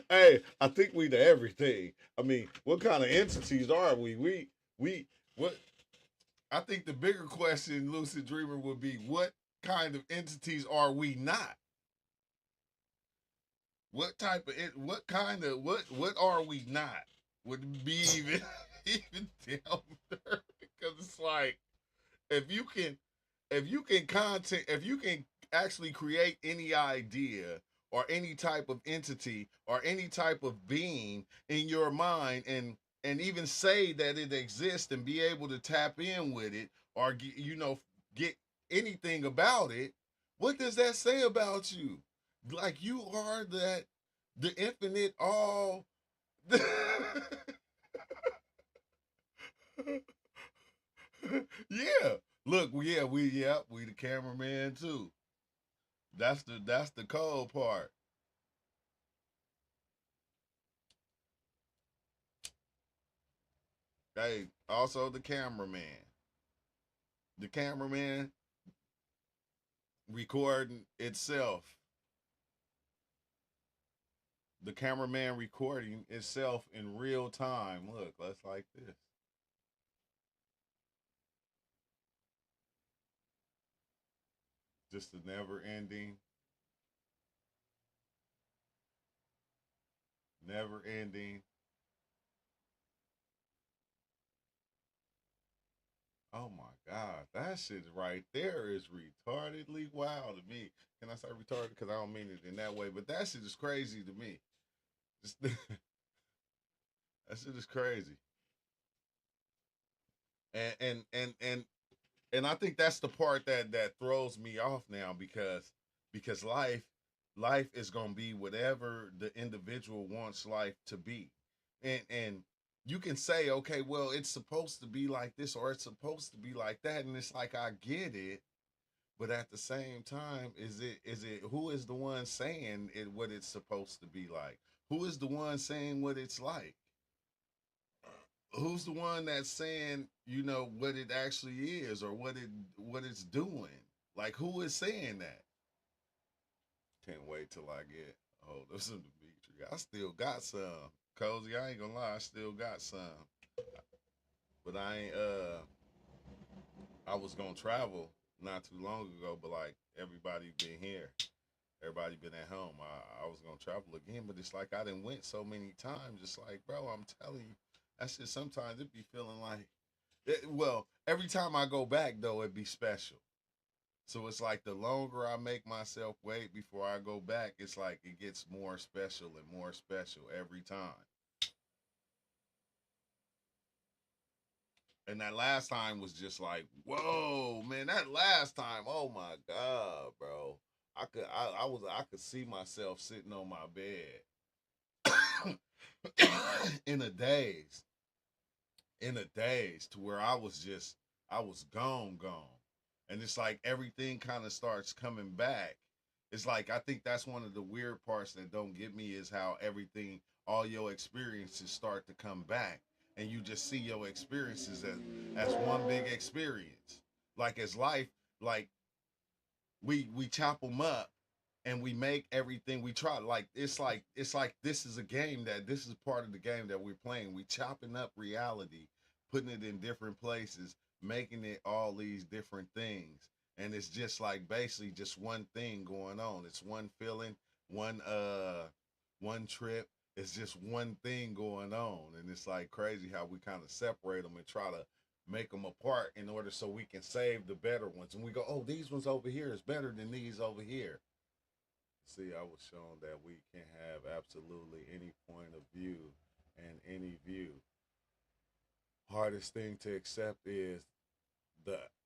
S1: hey, I think we the everything. I mean, what kind of entities are we? We, what? I think the bigger question, Lucid Dreamer, would be what kind of entities are we not? What type of what kind of what are we not? Would it be even even down there? Because it's like if you can if you can actually create any idea or any type of entity or any type of being in your mind and even say that it exists and be able to tap in with it or get anything about it, what does that say about you? Like you are the infinite all. Yeah. Look, we the cameraman too. That's the cold part. Hey, also the cameraman. The cameraman recording itself. The cameraman recording itself in real time. Look, let's like this. Just a never ending. Oh my God, that shit right there is retardedly wild to me. Can I say retarded? Because I don't mean it in that way, but that shit is crazy to me. Just, that shit is crazy. And and and and and I think that's the part that throws me off now because because life is going to be whatever the individual wants life to be. And you can say, okay, well, it's supposed to be like this or it's supposed to be like that, and it's like, I get it, but at the same time, is it who is the one saying it what it's supposed to be like? Who is the one saying what it's like? Who's the one that's saying, what it actually is, or what it's doing? Like, who is saying that? Can't wait till I get hold of some Dimitri. I still got some. Cozy, I ain't gonna lie, I still got some. But I ain't I was gonna travel not too long ago, but like everybody been here. Everybody been at home. I was gonna travel again, but it's like I done went so many times. It's like, bro, I'm telling you, that's just sometimes it be feeling like well, every time I go back though, it be special. So it's like the longer I make myself wait before I go back, it's like it gets more special and more special every time. And that last time was just like, whoa, man, that last time, oh my God, bro. I could see myself sitting on my bed in a daze, to where I was gone. And it's like everything kind of starts coming back. It's like I think that's one of the weird parts that don't get me is how everything, all your experiences start to come back, and you just see your experiences as one big experience. Like as life, like we chop them up and we make everything we try. Like this is a game, that this is part of the game that we're playing. We chopping up reality, putting it in different places, making it all these different things. And it's just like basically just one thing going on. It's one feeling, one one trip. It's just one thing going on. And it's like crazy how we kind of separate them and try to make them apart in order so we can save the better ones. And we go, oh, these ones over here is better than these over here. See, I was shown that we can have absolutely any point of view and any view. Hardest thing to accept the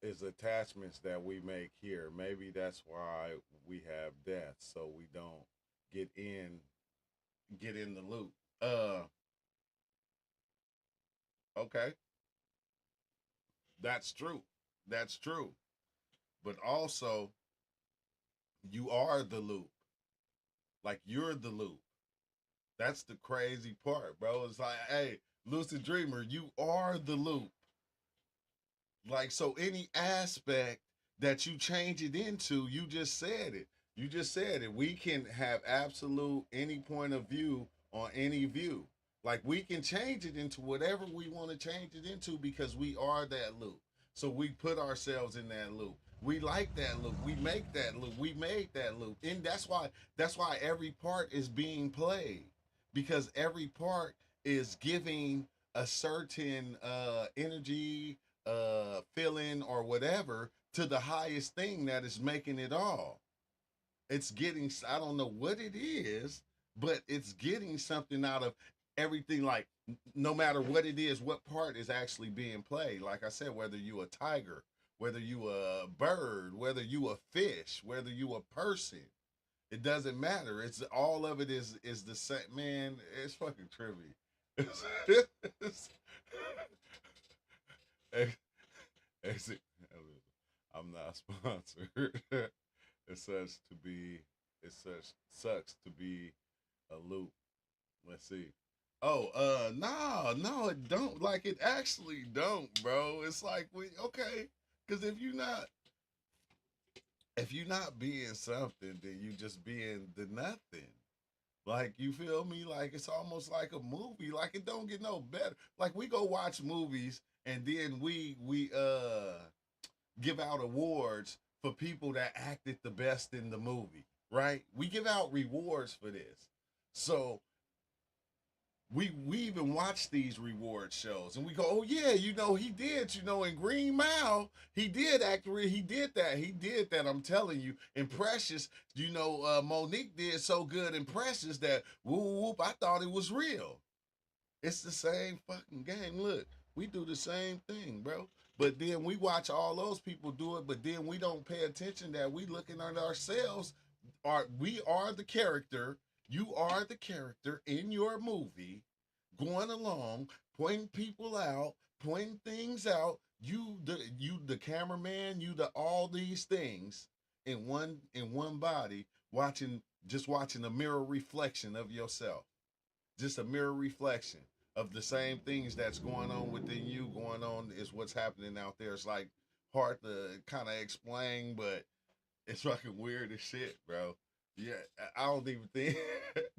S1: is attachments that we make here. Maybe that's why we have death, so we don't get in get in the loop. Okay, that's true. That's true. But also, you are the loop. Like you're the loop. That's the crazy part, bro. It's like, hey, lucid dreamer, you are the loop. Like, so any aspect that you change it into, you just said it. You just said it. We can have absolute any point of view on any view. Like we can change it into whatever we want to change it into because we are that loop. So we put ourselves in that loop. We like that loop. We make that loop. We made that loop. And that's why every part is being played. Because every part is giving a certain energy, feeling, or whatever to the highest thing that is making it all. It's getting, I don't know what it is, but it's getting something out of everything. Like no matter what it is, what part is actually being played. Like I said, whether you a tiger, whether you a bird, whether you a fish, whether you a person, it doesn't matter. It's all of it is the same. Man, it's fucking trivia. It's, it's, it's, I'm not sponsored. It sucks to be. It sucks to be a loop. Let's see. Oh, no, it don't. Like it actually don't, bro. It's like we okay, because if you not being something, then you just being the nothing. Like you feel me? Like it's almost like a movie. Like it don't get no better. Like we go watch movies and then we give out awards for people that acted the best in the movie, right? We give out rewards for this. So we even watch these reward shows and we go, oh yeah, he did, in Green Mile, he did he did that, I'm telling you. And Precious, Monique did so good in Precious that whoop whoop, I thought it was real. It's the same fucking game. Look, we do the same thing, bro. But then we watch all those people do it, but then we don't pay attention that we looking at ourselves we are the character. You are the character in your movie, going along, pointing people out, pointing things out. You the cameraman, you the all these things in one body, watching a mirror reflection of yourself, just a mirror reflection of the same things that's going on within you. Going on is what's happening out there. It's like hard to kind of explain, but it's fucking weird as shit, bro. Yeah, I don't even think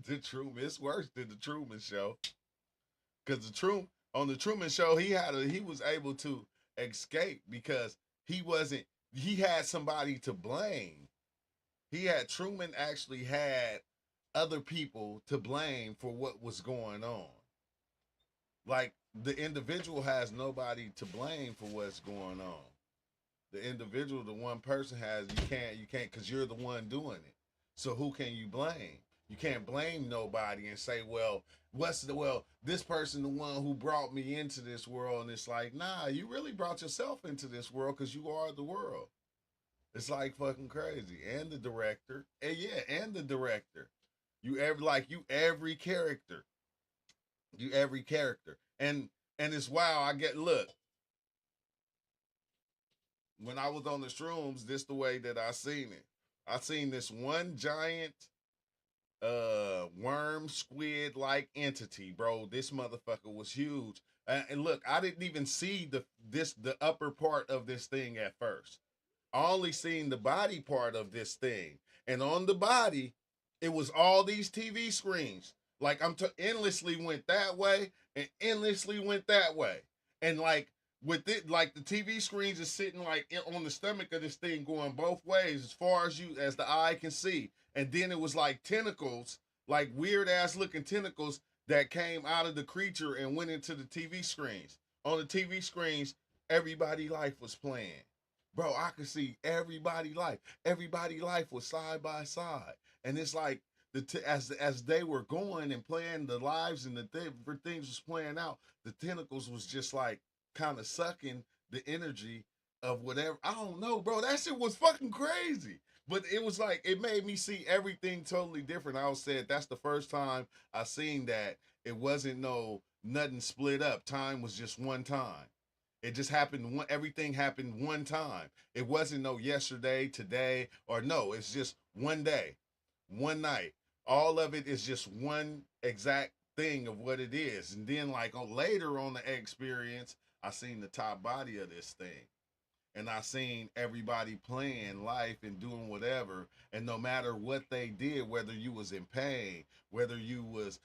S1: the Truman. It's worse than the Truman Show, because the Truman Show, he was able to escape because he wasn't. He had somebody to blame. Truman actually had other people to blame for what was going on. Like, the individual has nobody to blame for what's going on. The individual, the one person has, you can't, because you're the one doing it. So who can you blame? You can't blame nobody and say, well, this person the one who brought me into this world. And it's like, nah, you really brought yourself into this world because you are the world. It's like fucking crazy. And the director, and yeah, and the director. You every character. You every character. And it's wow, I get look, when I was on the shrooms, this the way that I seen it. I seen this one giant worm squid like entity, bro. This motherfucker was huge. And look, I didn't even see the upper part of this thing at first. I only seen the body part of this thing. And on the body, it was all these TV screens. Like endlessly went that way and endlessly went that way. And like with it, like the TV screens is sitting like on the stomach of this thing going both ways as far as the eye can see. And then it was like tentacles, like weird ass looking tentacles that came out of the creature and went into the TV screens. On the TV screens, everybody life was playing. Bro, I could see everybody life. Everybody life was side by side. And it's like as they were going and playing the lives and the different things was playing out, the tentacles was just like kind of sucking the energy of whatever. I don't know, bro. That shit was fucking crazy. But it was like it made me see everything totally different. I was said that's the first time I seen that it wasn't no nothing split up. Time was just one time. It just happened. Everything happened one time. It wasn't no yesterday, today, or no. It's just one day, one night. All of it is just one exact thing of what it is. And then, like later on the experience, I seen the top body of this thing, and I seen everybody playing life and doing whatever. And no matter what they did, whether you was in pain, whether you was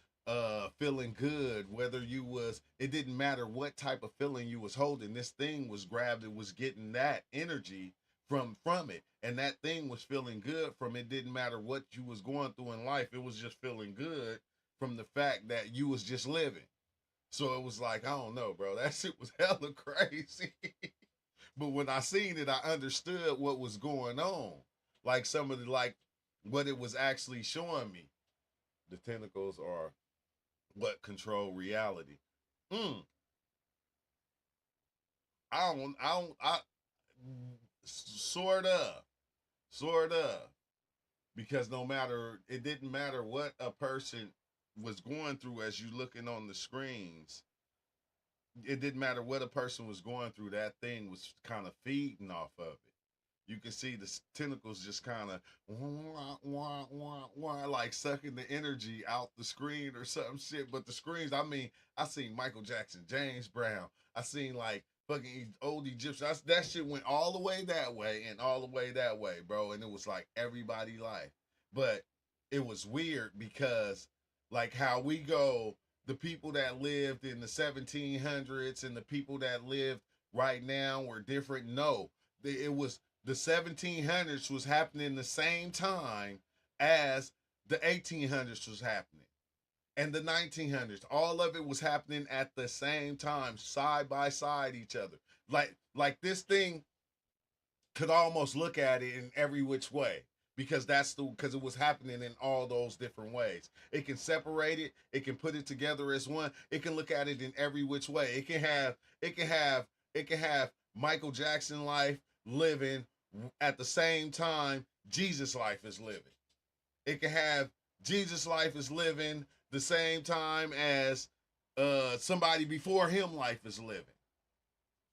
S1: feeling good, whether you was, it didn't matter what type of feeling you was holding, this thing was grabbed, it was getting that energy from it, and that thing was feeling good from it. Didn't matter what you was going through in life, it was just feeling good from the fact that you was just living. So it was like, I don't know, bro, that shit was hella crazy. But when I seen it, I understood what was going on. Like some of the like what it was actually showing me. The tentacles are what control reality. Mm, I sort of, because no matter, it didn't matter what a person was going through as you looking on the screens. It didn't matter what a person was going through. That thing was kind of feeding off of it. You can see the tentacles just kind of like sucking the energy out the screen or something shit. But the screens, I mean, I seen Michael Jackson, James Brown. I seen like fucking old Egyptian. That shit went all the way that way and all the way that way, bro. And it was like everybody life. But it was weird because like how we go, the people that lived in the 1700s and the people that lived right now were different. No, it was the 1700s was happening the same time as the 1800s was happening, and the 1900s. All of it was happening at the same time, side by side each other. Like this thing could almost look at it in every which way, because because it was happening in all those different ways. It can separate it, it can put it together as one, it can look at it in every which way. It can have Michael Jackson life living at the same time Jesus life is living. It can have Jesus' life is living the same time as somebody before him life is living.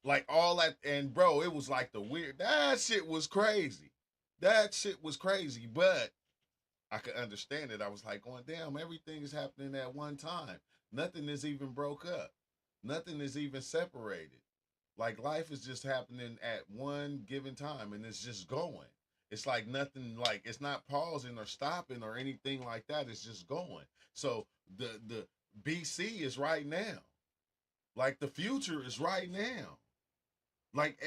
S1: Like all that, and bro, it was like the weird. That shit was crazy. That shit was crazy, but I could understand it. I was like, going, damn, everything is happening at one time. Nothing is even broke up. Nothing is even separated. Like life is just happening at one given time and it's just going. It's like nothing, like it's not pausing or stopping or anything like that. It's just going. So the BC is right now. Like the future is right now. Like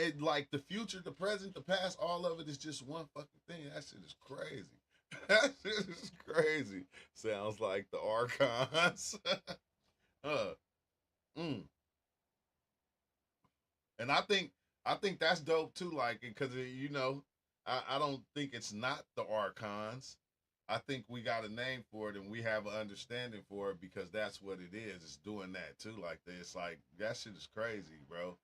S1: the future, the present, the past, all of it is just one fucking thing. That shit is crazy. That shit is crazy. Sounds like the archons. uh, mm. And I think that's dope too. Like, because I don't think it's not the archons. I think we got a name for it and we have an understanding for it because that's what it is. It's doing that too. Like it's like that shit is crazy, bro.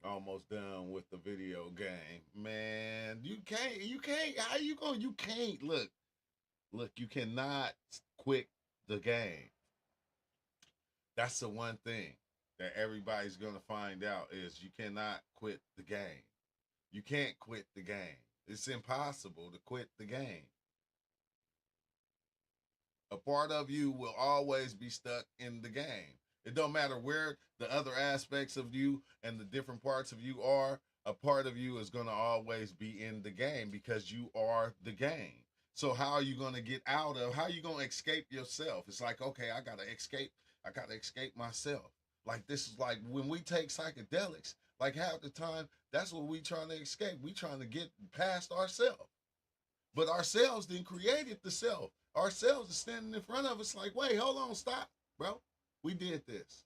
S1: Almost done with the video game, man. You can't. How you going? You can't look. You cannot quit the game. That's the one thing that everybody's gonna find out is you cannot quit the game. You can't quit the game. It's impossible to quit the game. A part of you will always be stuck in the game. It don't matter where the other aspects of you and the different parts of you are, a part of you is going to always be in the game because you are the game. So how are you going to get out of, how are you going to escape yourself? It's like, okay, I got to escape myself. Like this is like when we take psychedelics, like half the time, that's what we trying to escape. We trying to get past ourselves. But ourselves then created the self. Ourselves is standing in front of us like, wait, hold on, stop, bro. We did this.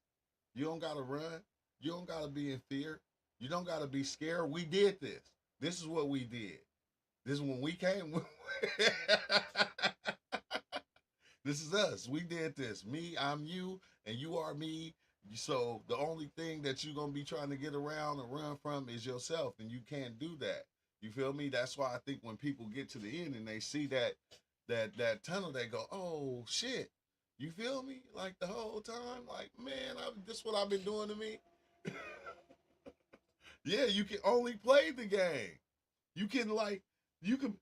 S1: You don't gotta run. You don't gotta be in fear. You don't gotta be scared. We did this. This is what we did. This is when we came. This is us. We did this. Me, I'm you, and you are me. So the only thing that you're gonna be trying to get around and run from is yourself, and you can't do that. You feel me? That's why I think when people get to the end and they see that tunnel, they go, "Oh shit!" You feel me? Like the whole time, like man, this what I've been doing to me. Yeah, you can only play the game. You can like you can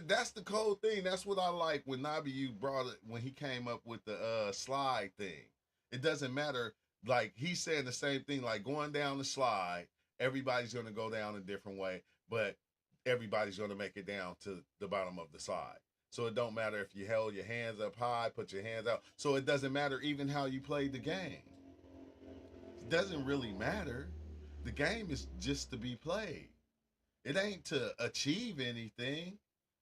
S1: that's the cold thing. That's what I like when Nabi you brought it when he came up with the slide thing. It doesn't matter. Like he's saying the same thing. Like going down the slide, everybody's gonna go down a different way, but everybody's gonna make it down to the bottom of the slide. So it don't matter if you held your hands up high, put your hands out. So it doesn't matter even how you played the game. It doesn't really matter. The game is just to be played. It ain't to achieve anything.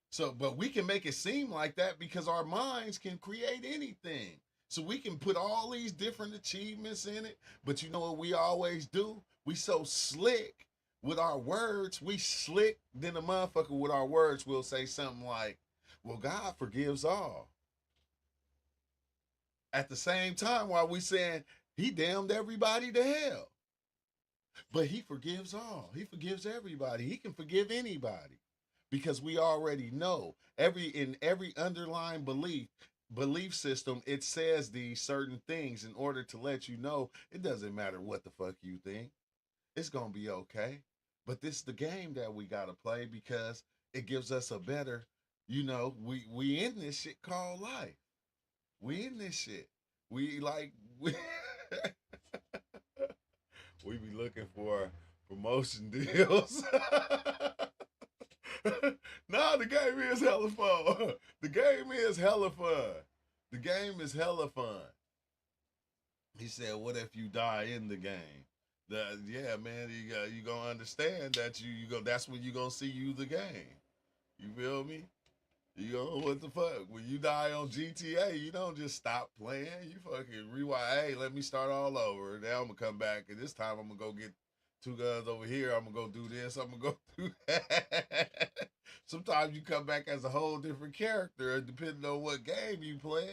S1: So, but we can make it seem like that because our minds can create anything. So we can put all these different achievements in it. But you know what we always do? We so slick with our words. We slick than a motherfucker with our words. We'll say something like, well, God forgives all. At the same time, while we saying he damned everybody to hell. But he forgives all. He forgives everybody. He can forgive anybody because we already know in every underlying belief system, it says these certain things in order to let you know it doesn't matter what the fuck you think. It's gonna be okay. But this is the game that we gotta play because it gives us a better, we in this shit called life. We in this shit. We like we we be looking for promotion deals. No, the game is hella fun. The game is hella fun. The game is hella fun. He said, "What if you die in the game?" Yeah, man, you gonna understand that you go. That's when you gonna see you the game. You feel me? You go, what the fuck? When you die on GTA, you don't just stop playing. You fucking rewind. Hey, let me start all over. Now I'm gonna come back, and this time I'm gonna go get two guns over here. I'm gonna go do this. I'm gonna go do that. Sometimes you come back as a whole different character, depending on what game you play.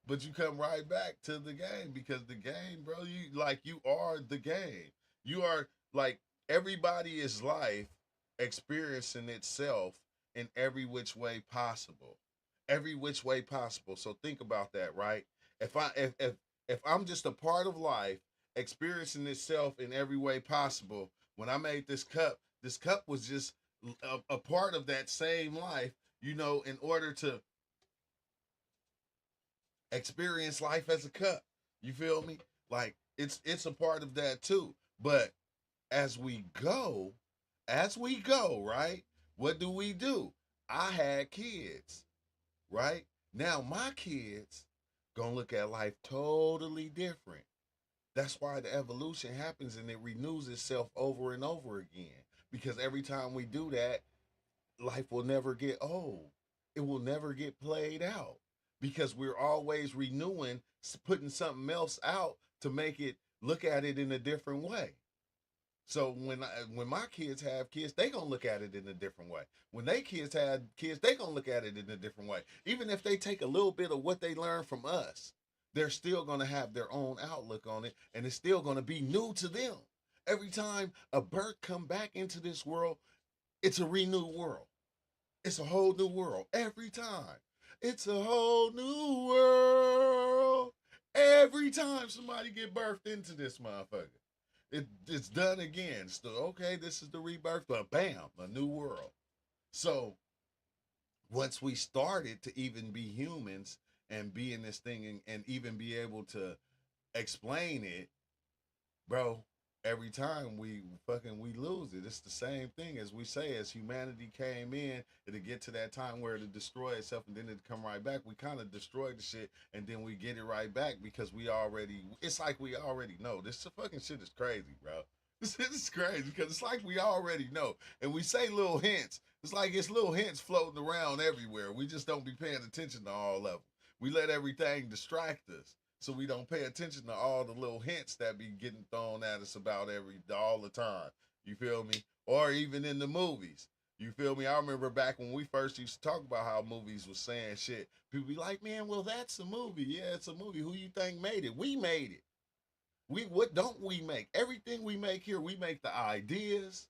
S1: But you come right back to the game because the game, bro, you are the game. You are like everybody is life experiencing itself in every which way possible. every which way possible. So think about that, right? If I'm just a part of life, experiencing itself in every way possible, when I made this cup was just a part of that same life, in order to experience life as a cup. You feel me? Like it's a part of that too. But as we go, right? What do we do? I had kids, right? Now my kids gonna look at life totally different. That's why the evolution happens and it renews itself over and over again. Because every time we do that, life will never get old. It will never get played out because we're always renewing, putting something else out to make it look at it in a different way. So when my kids have kids, they gonna look at it in a different way. When they kids have kids, they gonna look at it in a different way. Even if they take a little bit of what they learn from us, they're still gonna have their own outlook on it, and it's still gonna be new to them. Every time a birth come back into this world, it's a renewed world. It's a whole new world every time. It's a whole new world every time somebody get birthed into this motherfucker. It's done again. So okay, this is the rebirth, but bam, a new world. So once we started to even be humans and be in this thing and even be able to explain it, bro, every time we lose it. It's the same thing as we say, as humanity came in, it'll get to that time where it'll destroy itself and then it'll come right back. We kind of destroy the shit and then we get it right back because it's like we already know. This fucking shit is crazy, bro. This shit is crazy because it's like we already know. And we say little hints. It's like it's little hints floating around everywhere. We just don't be paying attention to all of them. We let everything distract us so we don't pay attention to all the little hints that be getting thrown at us about all the time. You feel me? Or even in the movies. You feel me? I remember back when we first used to talk about how movies was saying shit. People be like, "Man, well, that's a movie. Yeah, it's a movie. Who you think made it? We made it. What don't we make? Everything we make here, we make the ideas,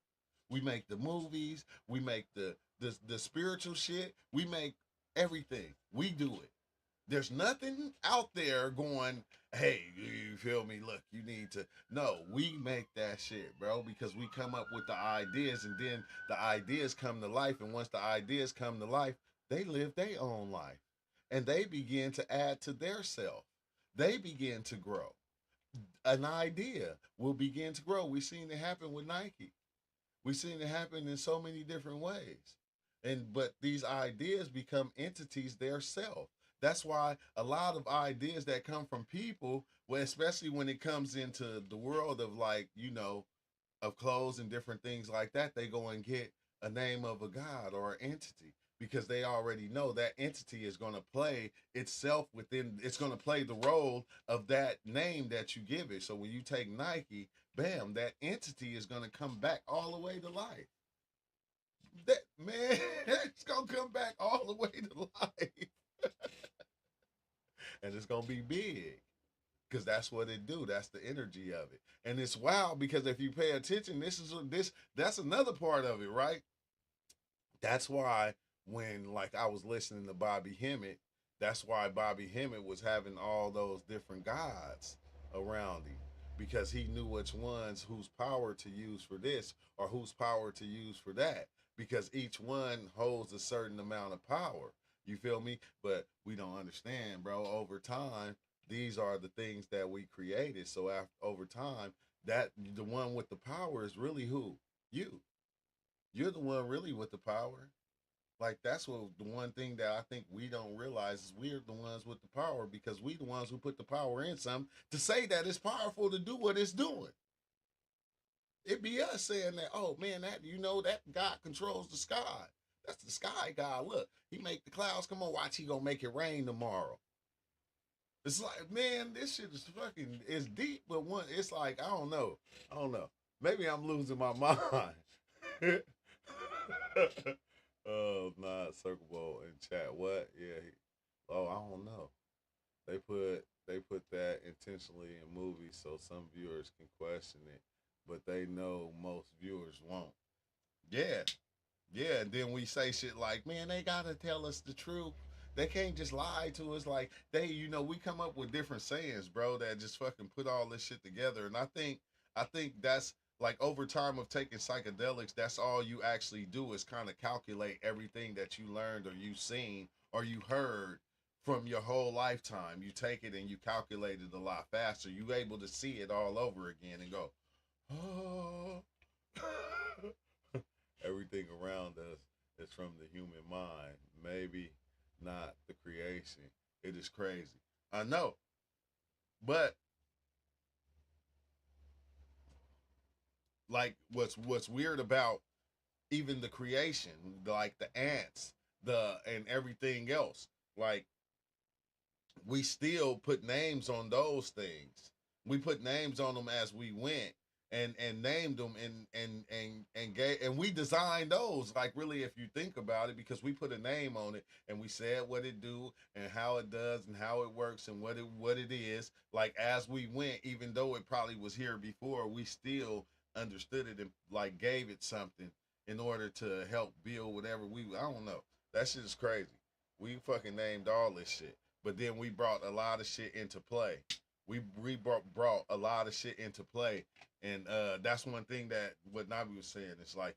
S1: we make the movies, we make the spiritual shit, we make everything. We do it. There's nothing out there going, hey, you feel me? Look, you need to. No, we make that shit, bro, because we come up with the ideas and then the ideas come to life. And once the ideas come to life, they live their own life and they begin to add to their self. They begin to grow. An idea will begin to grow. We've seen it happen with Nike. We've seen it happen in so many different ways. But these ideas become entities themselves. That's why a lot of ideas that come from people, well, especially when it comes into the world of like, of clothes and different things like that, they go and get a name of a god or an entity because they already know that entity is going to play itself within, it's going to play the role of that name that you give it. So when you take Nike, bam, that entity is going to come back all the way to life. That man, it's gonna come back all the way to life, and it's gonna be big because that's what it do. That's the energy of it, and it's wild because if you pay attention, that's another part of it, right? That's why when like I was listening to Bobby Hemmett, that's why Bobby Hemmett was having all those different gods around him because he knew which ones whose power to use for this or whose power to use for that because each one holds a certain amount of power. You feel me? But we don't understand, bro. Over time, these are the things that we created. So after over time, that the one with the power is really who? You. You're the one really with the power. Like that's what the one thing that I think we don't realize is we're the ones with the power because we the ones who put the power in something to say that it's powerful to do what it's doing. It be us saying that, oh man, that God controls the sky. That's the sky God. Look, he make the clouds come on. Watch, he gonna make it rain tomorrow. It's like, man, this shit is fucking it's deep, but one it's like, I don't know. I don't know. Maybe I'm losing my mind. Oh, nah, Circle Bowl in chat. What? Yeah. Oh, I don't know. They put that intentionally in movies so some viewers can question it, but they know most viewers won't. Yeah. Yeah, and then we say shit like, "Man, they gotta tell us the truth." They can't just lie to us. Like we come up with different sayings, bro, that just fucking put all this shit together. And I think that's like over time of taking psychedelics, that's all you actually do is kind of calculate everything that you learned or you seen or you heard from your whole lifetime. You take it and you calculate it a lot faster. You able to see it all over again and go, oh, everything around us is from the human mind. Maybe not the creation. It is crazy. I know. But like what's weird about even the creation, like the ants, the and everything else, like we still put names on those things. We put names on them as we went and named them and we designed those, like really if you think about it, because we put a name on it and we said what it do and how it does and how it works and what it is, like as we went, even though it probably was here before, we still understood it and like gave it something in order to help build whatever we, I don't know, that shit is crazy. We fucking named all this shit, but then we brought a lot of shit into play. We brought a lot of shit into play, and that's one thing that what Nabi was saying. It's like,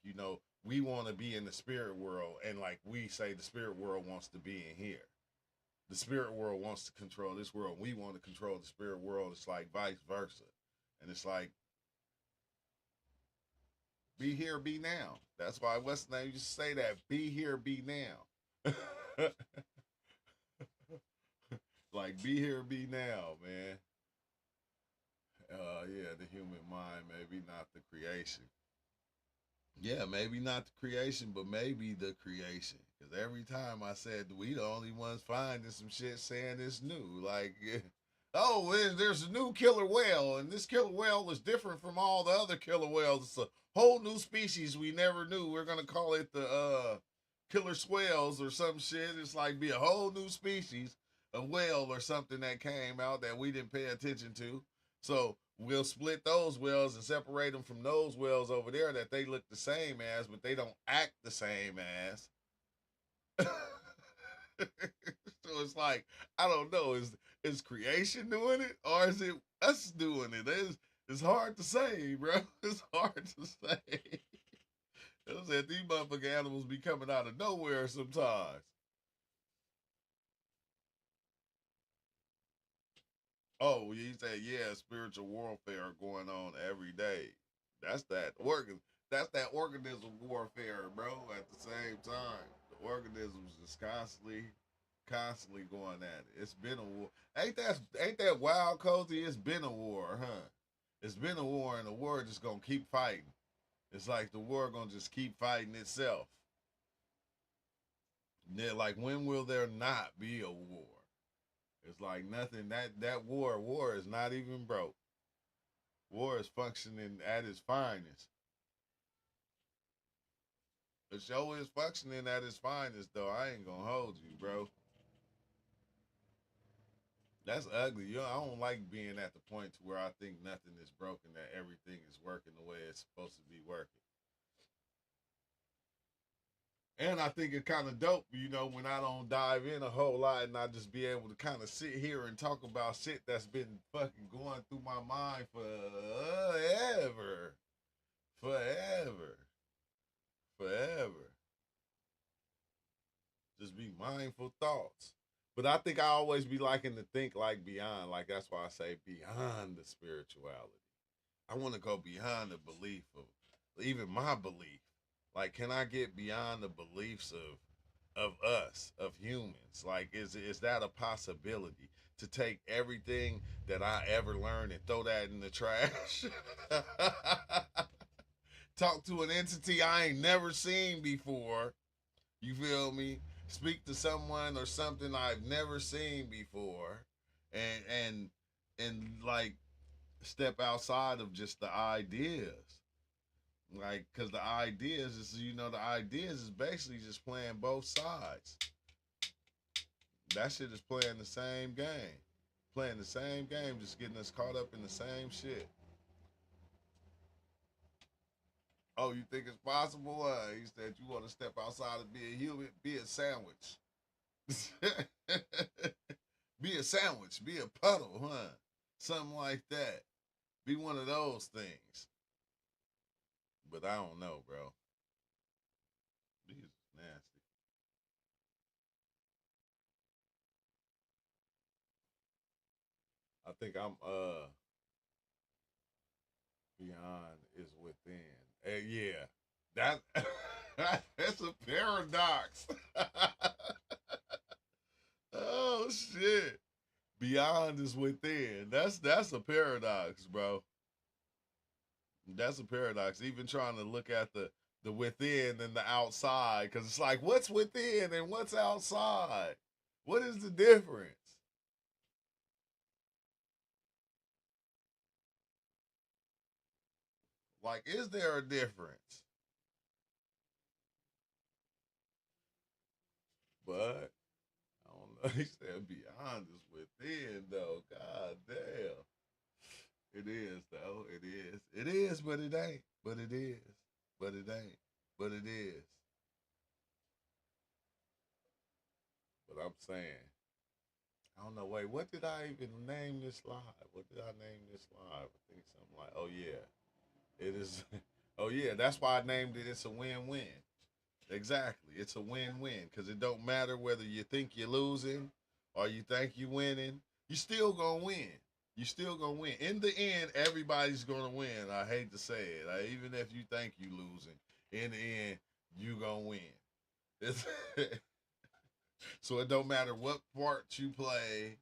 S1: we want to be in the spirit world, and like we say, the spirit world wants to be in here. The spirit world wants to control this world. We want to control the spirit world. It's like vice versa, and it's like be here, be now. That's why what's the name used to say that, be here, be now. Like be here, be now, man. Yeah, the human mind, maybe not the creation. Yeah, maybe not the creation, but maybe the creation. Because every time I said we the only ones finding some shit saying it's new. Like, oh, there's a new killer whale, and this killer whale is different from all the other killer whales. It's a whole new species we never knew. We're gonna call it the killer swales or some shit. It's like be a whole new species of whale or something that came out that we didn't pay attention to. So we'll split those whales and separate them from those whales over there that they look the same as, but they don't act the same as. So it's like, I don't know, is creation doing it or is it us doing it? It's hard to say, bro. It's hard to say. It was that these motherfucking animals be coming out of nowhere sometimes. Oh, he said, yeah, spiritual warfare going on every day. That's that organ. That's that organism warfare, bro. At the same time, the organisms just constantly going at it. It's been a war. Ain't that wild, Cozy? It's been a war, huh? It's been a war, and the war just gonna keep fighting. It's like the war gonna just keep fighting itself. Yeah, like when will there not be a war? It's like nothing. That war is not even broke. War is functioning at its finest. The show is functioning at its finest, though. I ain't gonna hold you, bro. That's ugly. I don't like being at the point to where I think nothing is broken, that everything is working the way it's supposed to be working. And I think it's kind of dope, when I don't dive in a whole lot and I just be able to kind of sit here and talk about shit that's been fucking going through my mind forever. Forever. Forever. Just be mindful thoughts. But I think I always be liking to think like beyond. Like that's why I say beyond the spirituality. I want to go beyond the belief of even my belief. Like, can I get beyond the beliefs of us, of humans? Like, is that a possibility to take everything that I ever learned and throw that in the trash? Talk to an entity I ain't never seen before. You feel me? Speak to someone or something I've never seen before, and like step outside of just the ideas. Like, cause the ideas is the ideas is basically just playing both sides. That shit is playing the same game, just getting us caught up in the same shit. Oh, you think it's possible? He said you want to step outside and be a human, be a sandwich. Be a sandwich, be a puddle, huh? Something like that. Be one of those things. But I don't know, bro. These is nasty. I think I'm beyond is within. Yeah. That that's a paradox. Oh shit. Beyond is within. That's a paradox, bro. That's a paradox. Even trying to look at the within and the outside, because it's like, what's within and what's outside? What is the difference? Like, is there a difference? But I don't know. He said beyond is within, though. God damn. It is, though. It is. It is, but it ain't. But it is. But it ain't. But it is. But I'm saying, I don't know. Wait, what did I even name this live? What did I name this live? I think something like, oh yeah, it is. Oh yeah, that's why I named it. It's a win-win. Exactly, it's a win-win because it don't matter whether you think you're losing or you think you're winning. You still gonna win. You still gonna win. In the end, everybody's gonna win. I hate to say it. Even if you think you losing, in the end, you gonna win. It's so it don't matter what part you play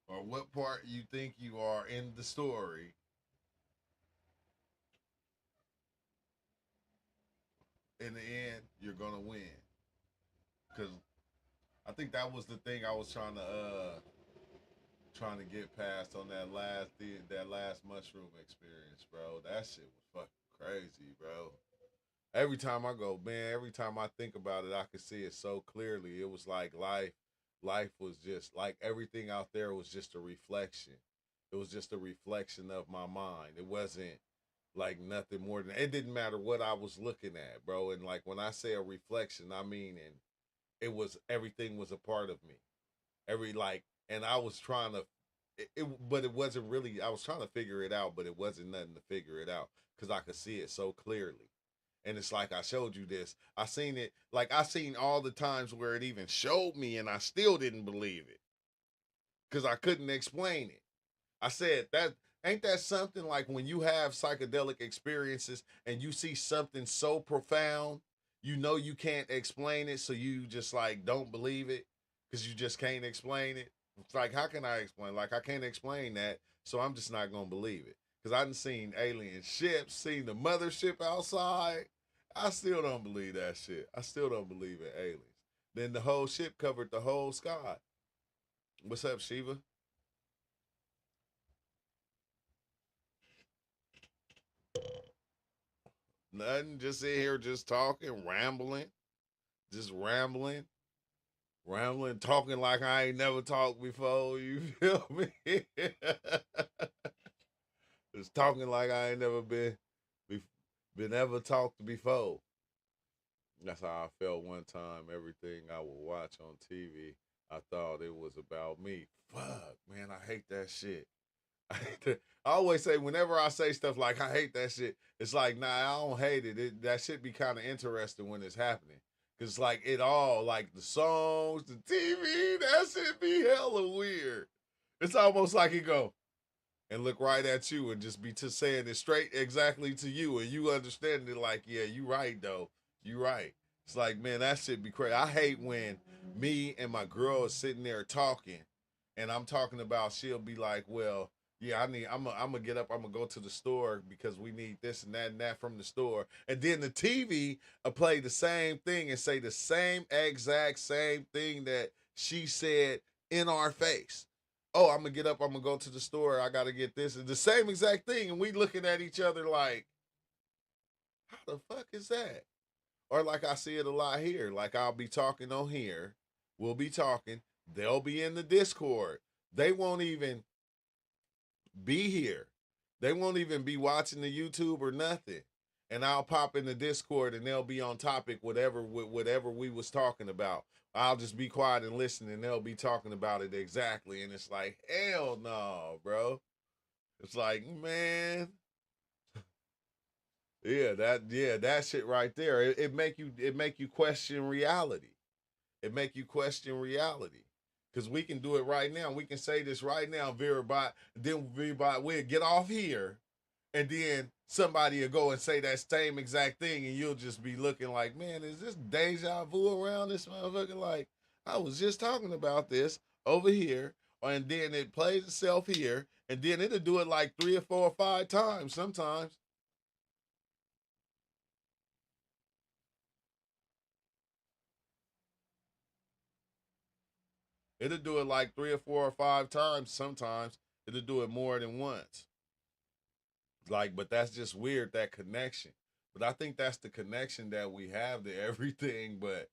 S1: or what part you think you are in the story, in the end, you're gonna win. Because I think that was the thing I was trying to get past on that last mushroom experience, bro. That shit was fucking crazy, bro. Every time I go, man, every time I think about it, I can see it so clearly. It was like life was just like everything out there was just a reflection. It was just a reflection of my mind. It wasn't like nothing more than it didn't matter what I was looking at, bro. And like when I say a reflection, I mean and it was everything was a part of me. Every like and I was trying to but it wasn't really I was trying to figure it out, but it wasn't nothing to figure it out because I could see it so clearly. And it's like I showed you this. I seen it like I seen all the times where it even showed me and I still didn't believe it because I couldn't explain it. I said that ain't that something like when you have psychedelic experiences and you see something so profound, you know you can't explain it, so you just like don't believe it because you just can't explain it. It's like how can I explain? Like I can't explain that, so I'm just not gonna believe it. Cause I done seen alien ships, seen the mothership outside. I still don't believe that shit. I still don't believe in aliens. Then the whole ship covered the whole sky. What's up, Shiva? Nothing. Just sit here, just talking, rambling, just rambling, talking like I ain't never talked before. You feel me? Just talking like I ain't never be, been ever talked before. That's how I felt one time. Everything I would watch on TV, I thought it was about me. Fuck, man, I hate that shit. I always say whenever I say stuff like I hate that shit, it's like nah, I don't hate it. That should be kind of interesting when it's happening, cause like it all like the songs, the TV, that shit be hella weird. It's almost like it go and look right at you and just be to saying it straight exactly to you, and you understand it like yeah, you right though, you right. It's like man, that shit be crazy. I hate when me and my girl is sitting there talking and I'm talking about she'll be like, well, yeah, I'm gonna get up, I'm gonna go to the store because we need this and that from the store. And then the TV will play the same thing and say the same exact same thing that she said in our face. Oh, I'm gonna get up, I'm gonna go to the store, I gotta get this. The same exact thing, and we looking at each other like, how the fuck is that? Or like I see it a lot here. Like I'll be talking on here, we'll be talking, they'll be in the Discord. They won't even be here. They won't even be watching the YouTube or nothing. And I'll pop in the Discord and they'll be on topic whatever we was talking about. I'll just be quiet and listen, and they'll be talking about it exactly, and it's like, hell no, bro. It's like, man, yeah, that shit right there. It make you question reality. It make you question reality. Cause we can do it right now. We can say this right now, Verify. Then we'll get off here, and then somebody will go and say that same exact thing, and you'll just be looking like, man, is this deja vu around this motherfucker? Like, I was just talking about this over here, and then it plays itself here, and then it'll do it like 3 or 4 or 5 times sometimes. It'll do it like 3 or 4 or 5 times sometimes. It'll do it more than once. Like, but that's just weird, that connection. But I think that's the connection that we have to everything, but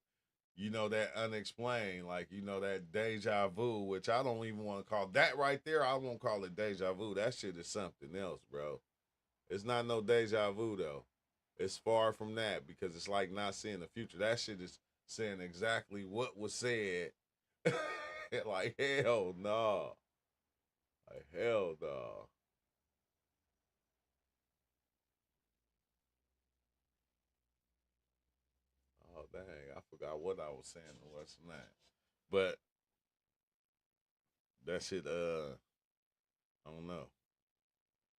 S1: that unexplained, like, that deja vu, which I don't even want to call that right there. I won't call it deja vu. That shit is something else, bro. It's not no deja vu though. It's far from that because it's like not seeing the future. That shit is saying exactly what was said. Like hell no. Like hell no. Oh dang, I forgot what I was saying and what's not. But that shit, I don't know.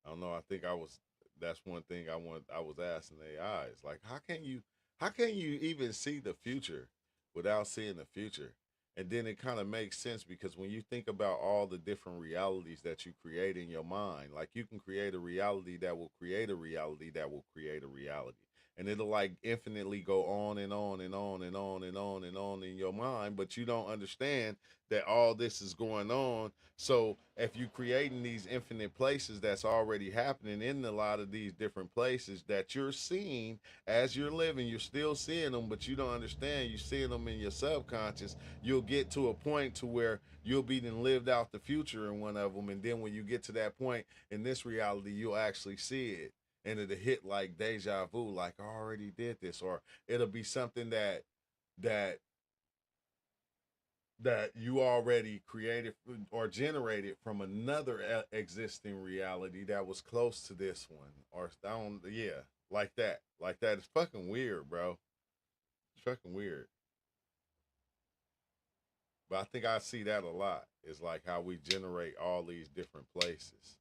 S1: I don't know. I think I was. That's one thing I was asking AI. It's like, how can you even see the future without seeing the future? And then it kind of makes sense because when you think about all the different realities that you create in your mind, like you can create a reality that will create a reality that will create a reality. And it'll like infinitely go on and on and on and on and on and on in your mind, but you don't understand that all this is going on. So if you creating these infinite places that's already happening in a lot of these different places that you're seeing as you're living, you're still seeing them, but you don't understand. You're seeing them in your subconscious. You'll get to a point to where you'll be then lived out the future in one of them, and then when you get to that point in this reality, you'll actually see it, and it'll hit like deja vu, like I already did this, or it'll be something that that you already created or generated from another existing reality that was close to this one or down, yeah, like that. It's fucking weird, bro. It's fucking weird. But I think I see that a lot. It's like how we generate all these different places,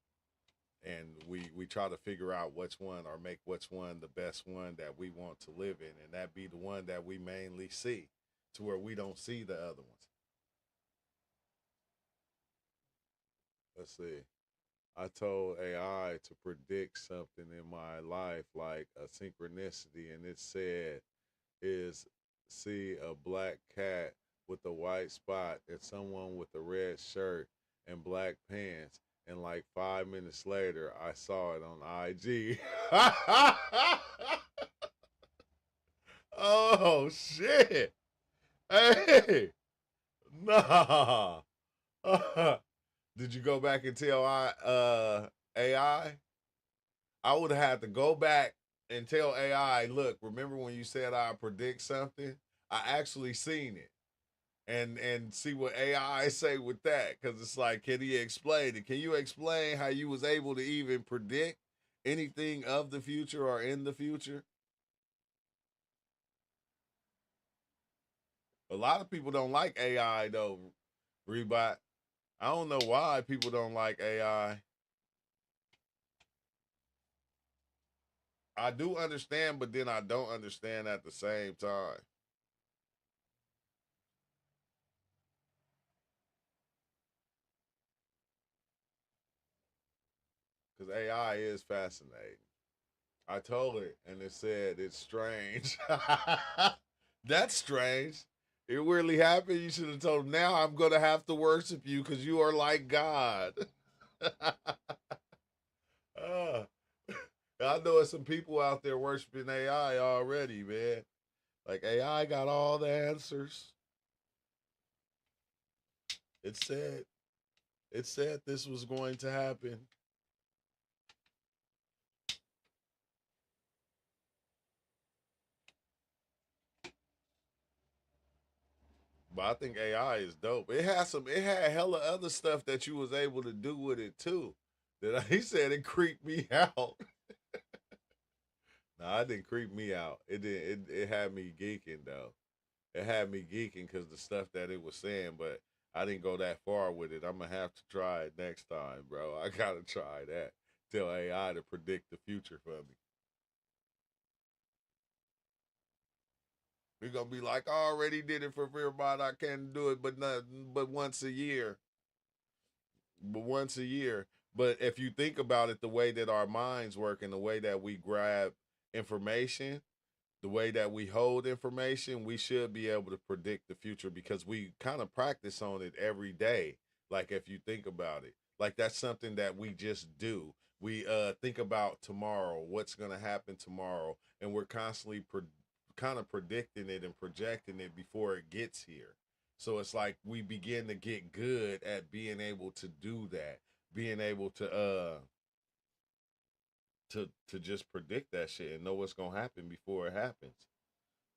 S1: and we try to figure out which one or make which one the best one that we want to live in, and that be the one that we mainly see, to where we don't see the other ones. Let's see. I told AI to predict something in my life, like a synchronicity, and it said, "Is see a black cat with a white spot and someone with a red shirt and black pants." And like 5 minutes later, I saw it on IG. Oh shit! Hey, nah. Did you go back and tell AI? I would have had to go back and tell AI, look, remember when you said I predict something? I actually seen it. And see what AI say with that. Cause it's like, can he explain it? Can you explain how you was able to even predict anything of the future or in the future? A lot of people don't like AI though, Rebot. I don't know why people don't like AI. I do understand, but then I don't understand at the same time. Because AI is fascinating. I told it, and it said it's strange. That's strange. It really happened. You should have told him. Now I'm gonna have to worship you because you are like God. uh, I know there's some people out there worshiping AI already, man. Like AI got all the answers. It said it said this was going to happen. But I think AI is dope. It had hella other stuff that you was able to do with it too. He said it creeped me out. No, it didn't creep me out. It did. It had me geeking though. It had me geeking because the stuff that it was saying, but I didn't go that far with it. I'm gonna have to try it next time, bro. I gotta try that. Tell AI to predict the future for me. We're gonna be like, I already did it for Fearbot. I can't do it, but not, but once a year. But once a year. But if you think about it, the way that our minds work and the way that we grab information, the way that we hold information, we should be able to predict the future because we kind of practice on it every day. Like if you think about it, like that's something that we just do. We think about tomorrow, what's going to happen tomorrow, and we're constantly kind of predicting it and projecting it before it gets here. So it's like we begin to get good at being able to do that, being able to just predict that shit and know what's gonna happen before it happens.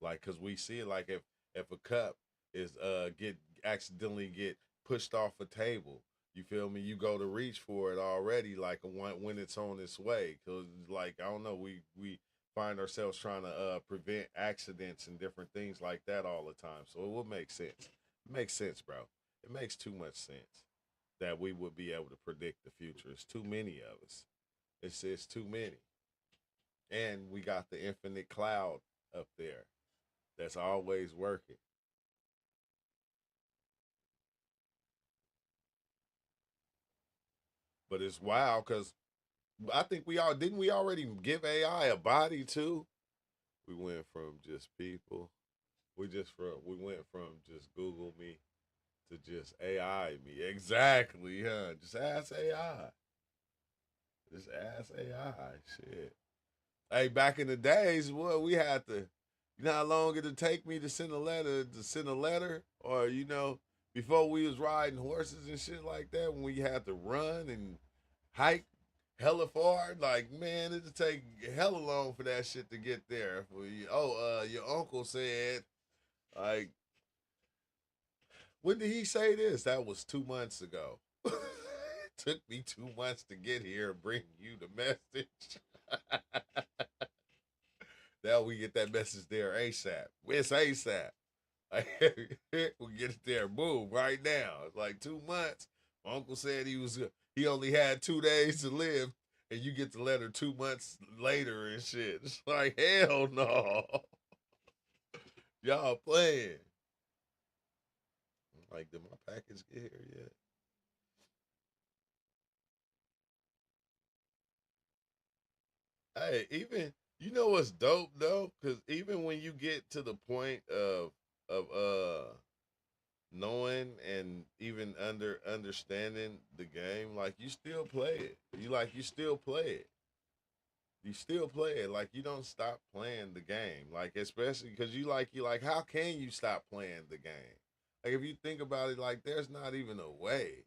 S1: Like, cause we see it like if a cup is get accidentally get pushed off a table, you feel me? You go to reach for it already, like when it's on its way. Cause like I don't know, we find ourselves trying to prevent accidents and different things like that all the time. So it would make sense. It makes sense, bro. It makes too much sense that we would be able to predict the future. It's too many of us. It's too many, and we got the infinite cloud up there that's always working. But it's wild because I think we all didn't we already give AI a body too. We went from just people. We went from just Google me to just AI me. Exactly, huh? Just ask AI. Just ask AI. Shit. Hey, back in the days, well, we had to. You know how long it'd take me to send a letter or before we was riding horses and shit like that, when we had to run and hike hella far. Like, man, it'd take hella long for that shit to get there. For you, your uncle said, like, when did he say this? That was 2 months ago. Took me 2 months to get here and bring you the message. Now we get that message there ASAP. It's ASAP. Like, we get it there, boom, right now. It's like 2 months. My uncle said he only had 2 days to live, and you get the letter 2 months later and shit. It's like hell no, y'all playing. Like, did my package get here yet? Hey, even what's dope though, because even when you get to the point of knowing and even understanding the game, like you still play it. You still play it. You still play it. Like you don't stop playing the game. Like especially because you like how can you stop playing the game? Like if you think about it, like there's not even a way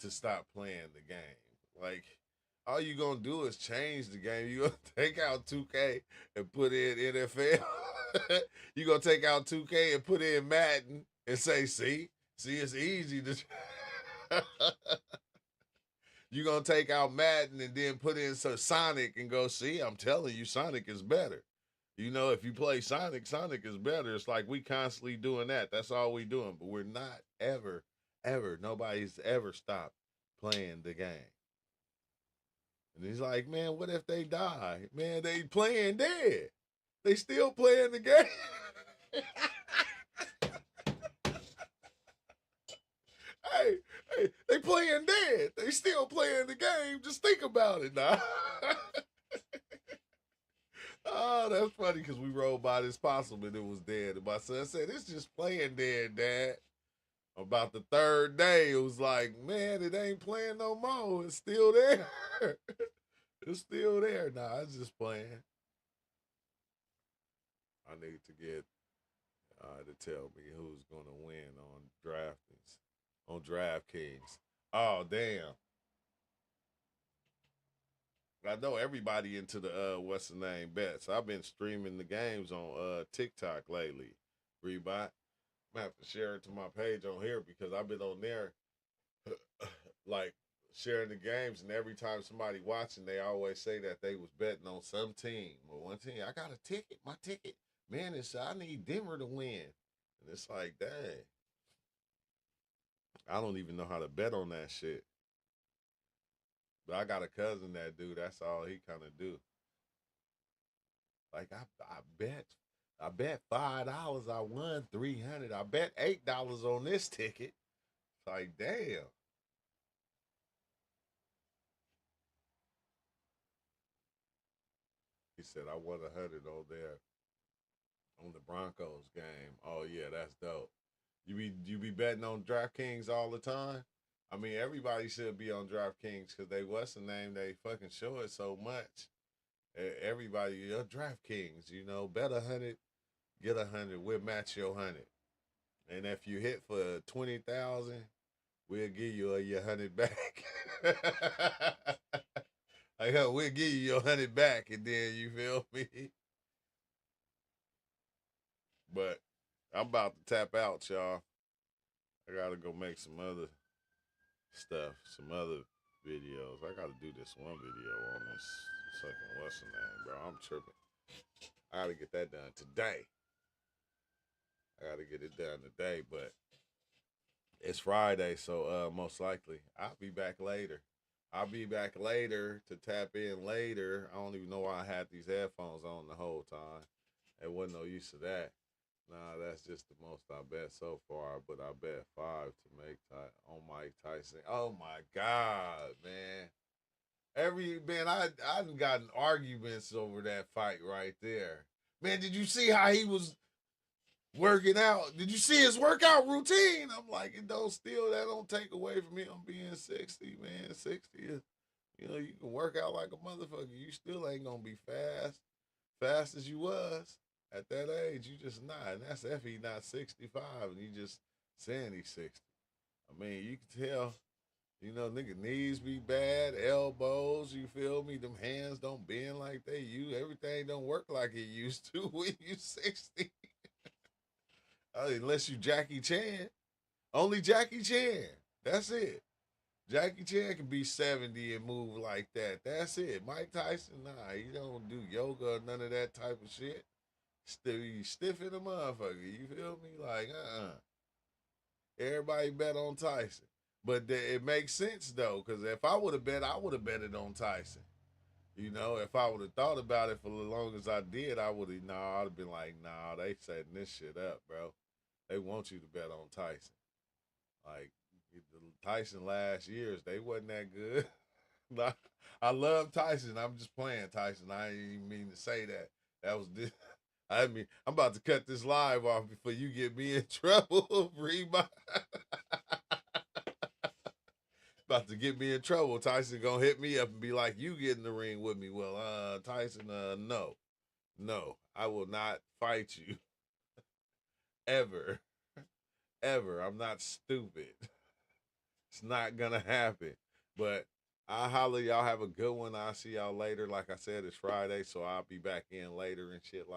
S1: to stop playing the game. Like all you gonna do is change the game. You gonna take out 2K and put in NFL. You gonna take out 2K and put in Madden and say, see, it's easy to. You gonna take out Madden and then put in some Sonic and go, see, I'm telling you, Sonic is better. If you play Sonic, Sonic is better. It's like we constantly doing that. That's all we doing. But we're not ever, nobody's ever stopped playing the game. And he's like, man, what if they die? Man, they playing dead. They still playing the game. hey, they playing dead. They still playing the game. Just think about it now. Oh, that's funny because we rode by this possum and it was dead. And my son said, it's just playing dead, Dad. About the third day, it was like, man, it ain't playing no more. It's still there. It's still there. Nah, it's just playing. I need to get to tell me who's gonna win on draftings on DraftKings. Oh damn! I know everybody into the what's the name bets. I've been streaming the games on TikTok lately. Rebot. I have to share it to my page on here because I've been on there like sharing the games, and every time somebody watching, they always say that they was betting on some team or one team. I got a ticket, my ticket, man. I need Denver to win, and it's like, dang, I don't even know how to bet on that shit. But I got a cousin that do. That's all he kind of do. Like I bet $5. I won 300. I bet $8 on this ticket. It's like, damn. He said I won 100 on there on the Broncos game. Oh yeah, that's dope. You be betting on DraftKings all the time? I mean, everybody should be on DraftKings because they what's the name? They fucking show it so much. Everybody, DraftKings, bet 100, get 100. We'll match your 100, and if you hit for 20,000, we'll give you your 100 back. Like, we'll give you your 100 back, and then you feel me. But I'm about to tap out, y'all. I gotta go make some other stuff, some other videos. I gotta do this one video on this second what's the name, bro. I'm tripping. I gotta get that done today. I gotta get it done today, but it's Friday, so most likely I'll be back later. I'll be back later to tap in later. I don't even know why I had these headphones on the whole time. It wasn't no use of that. Nah, that's just the most I bet so far. But I bet 5 to make on Mike Tyson. Oh my God, man! I done gotten arguments over that fight right there. Man, did you see how he was working out? Did you see his workout routine? I'm like, that don't take away from him being 60, man. 60 is, you can work out like a motherfucker. You still ain't gonna be fast as you was at that age. You just not, and that's if he not 65, and you just saying he's 60. I mean, you can tell. Nigga knees be bad, elbows, you feel me? Them hands don't bend like they used. Everything don't work like it used to when you 60. Unless you Jackie Chan. Only Jackie Chan. That's it. Jackie Chan can be 70 and move like that. That's it. Mike Tyson, nah, he don't do yoga or none of that type of shit. Stiff in the motherfucker. You feel me? Like, Everybody bet on Tyson. But it makes sense, though, because if I would have bet, I would have betted on Tyson. If I would have thought about it for as long as I did, I'd have been like, nah, they setting this shit up, bro. They want you to bet on Tyson. Like, Tyson last years, they wasn't that good. I love Tyson. I'm just playing Tyson. I didn't even mean to say that. That was this. I mean, I'm about to cut this live off before you get me in trouble. About to get me in trouble. Tyson gonna hit me up and be like, "You get in the ring with me." Well, Tyson, no, I will not fight you ever, ever. I'm not stupid. It's not gonna happen. But I'll holler. Y'all have a good one. I'll see y'all later. Like I said, it's Friday, so I'll be back in later and shit like